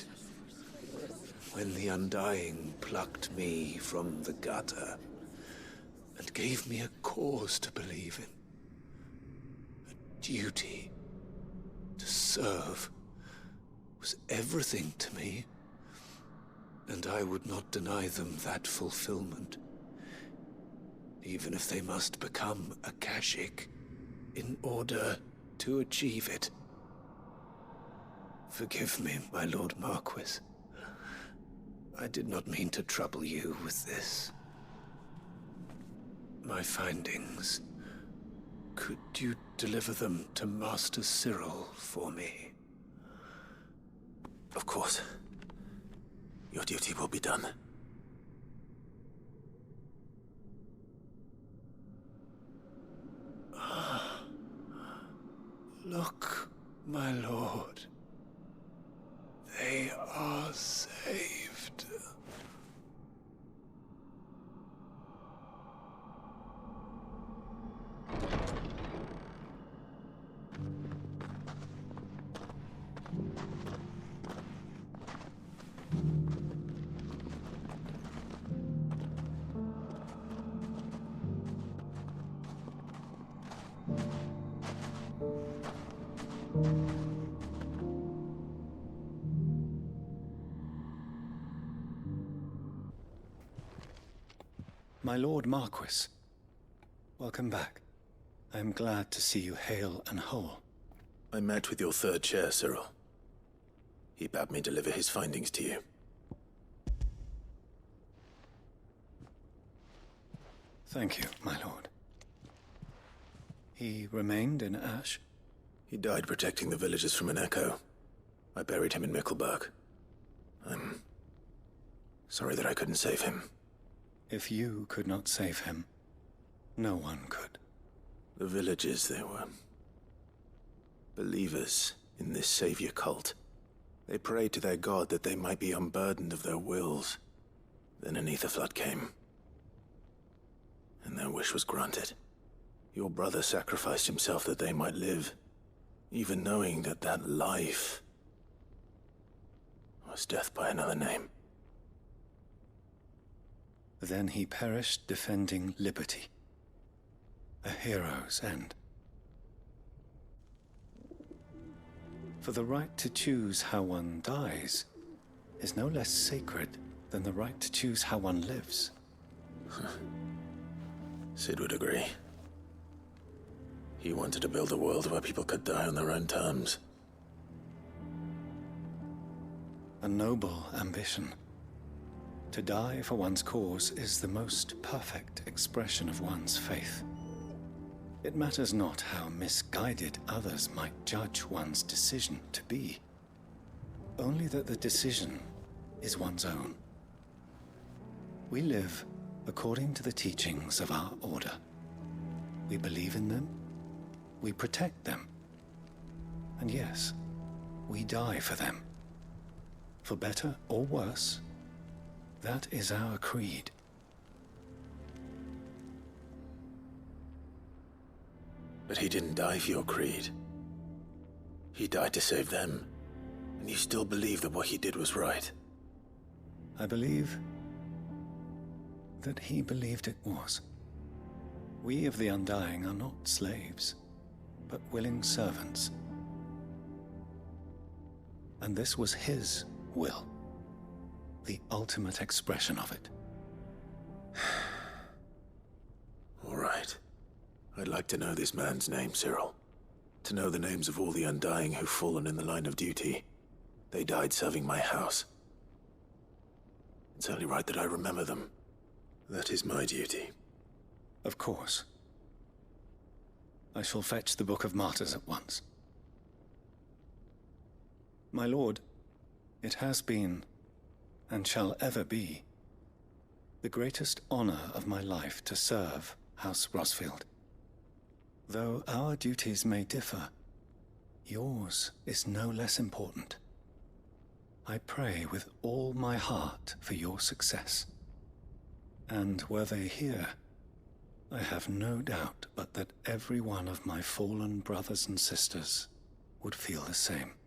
when the Undying plucked me from the gutter and gave me a cause to believe in. A duty to serve was everything to me, and I would not deny them that fulfillment, even if they must become a Kashyyyk in order to achieve it. Forgive me, my Lord Marquis. I did not mean to trouble you with this. My findings. Could you deliver them to Master Cyril for me? Of course. Your duty will be done. Look, my lord. They are saved. My Lord Marquis, welcome back. I am glad to see you hale and whole. I met with your third chair, Cyril. He bade me deliver his findings to you. Thank you, my lord. He remained in Ash? He died protecting the villagers from an echo. I buried him in Mickelberg. I'm sorry that I couldn't save him. If you could not save him, no one could. The villagers, they were believers in this savior cult. They prayed to their god that they might be unburdened of their wills. Then an ether flood came, and their wish was granted. Your brother sacrificed himself that they might live, even knowing that that life was death by another name. Then he perished defending liberty. A hero's end. For the right to choose how one dies is no less sacred than the right to choose how one lives. Sid would agree. He wanted to build a world where people could die on their own terms. A noble ambition. To die for one's cause is the most perfect expression of one's faith. It matters not how misguided others might judge one's decision to be, only that the decision is one's own. We live according to the teachings of our order. We believe in them, we protect them, and yes, we die for them. For better or worse, that is our creed. But he didn't die for your creed. He died to save them. And you still believe that what he did was right. I believe that he believed it was. We of the Undying are not slaves, but willing servants. And this was his will. The ultimate expression of it. All right. I'd like to know this man's name, Cyril. To know the names of all the Undying who've fallen in the line of duty. They died serving my house. It's only right that I remember them. That is my duty. Of course. I shall fetch the Book of Martyrs at once. My lord, it has been, and shall ever be, the greatest honor of my life to serve House Rosfield. Though our duties may differ, yours is no less important. I pray with all my heart for your success. And were they here, I have no doubt but that every one of my fallen brothers and sisters would feel the same.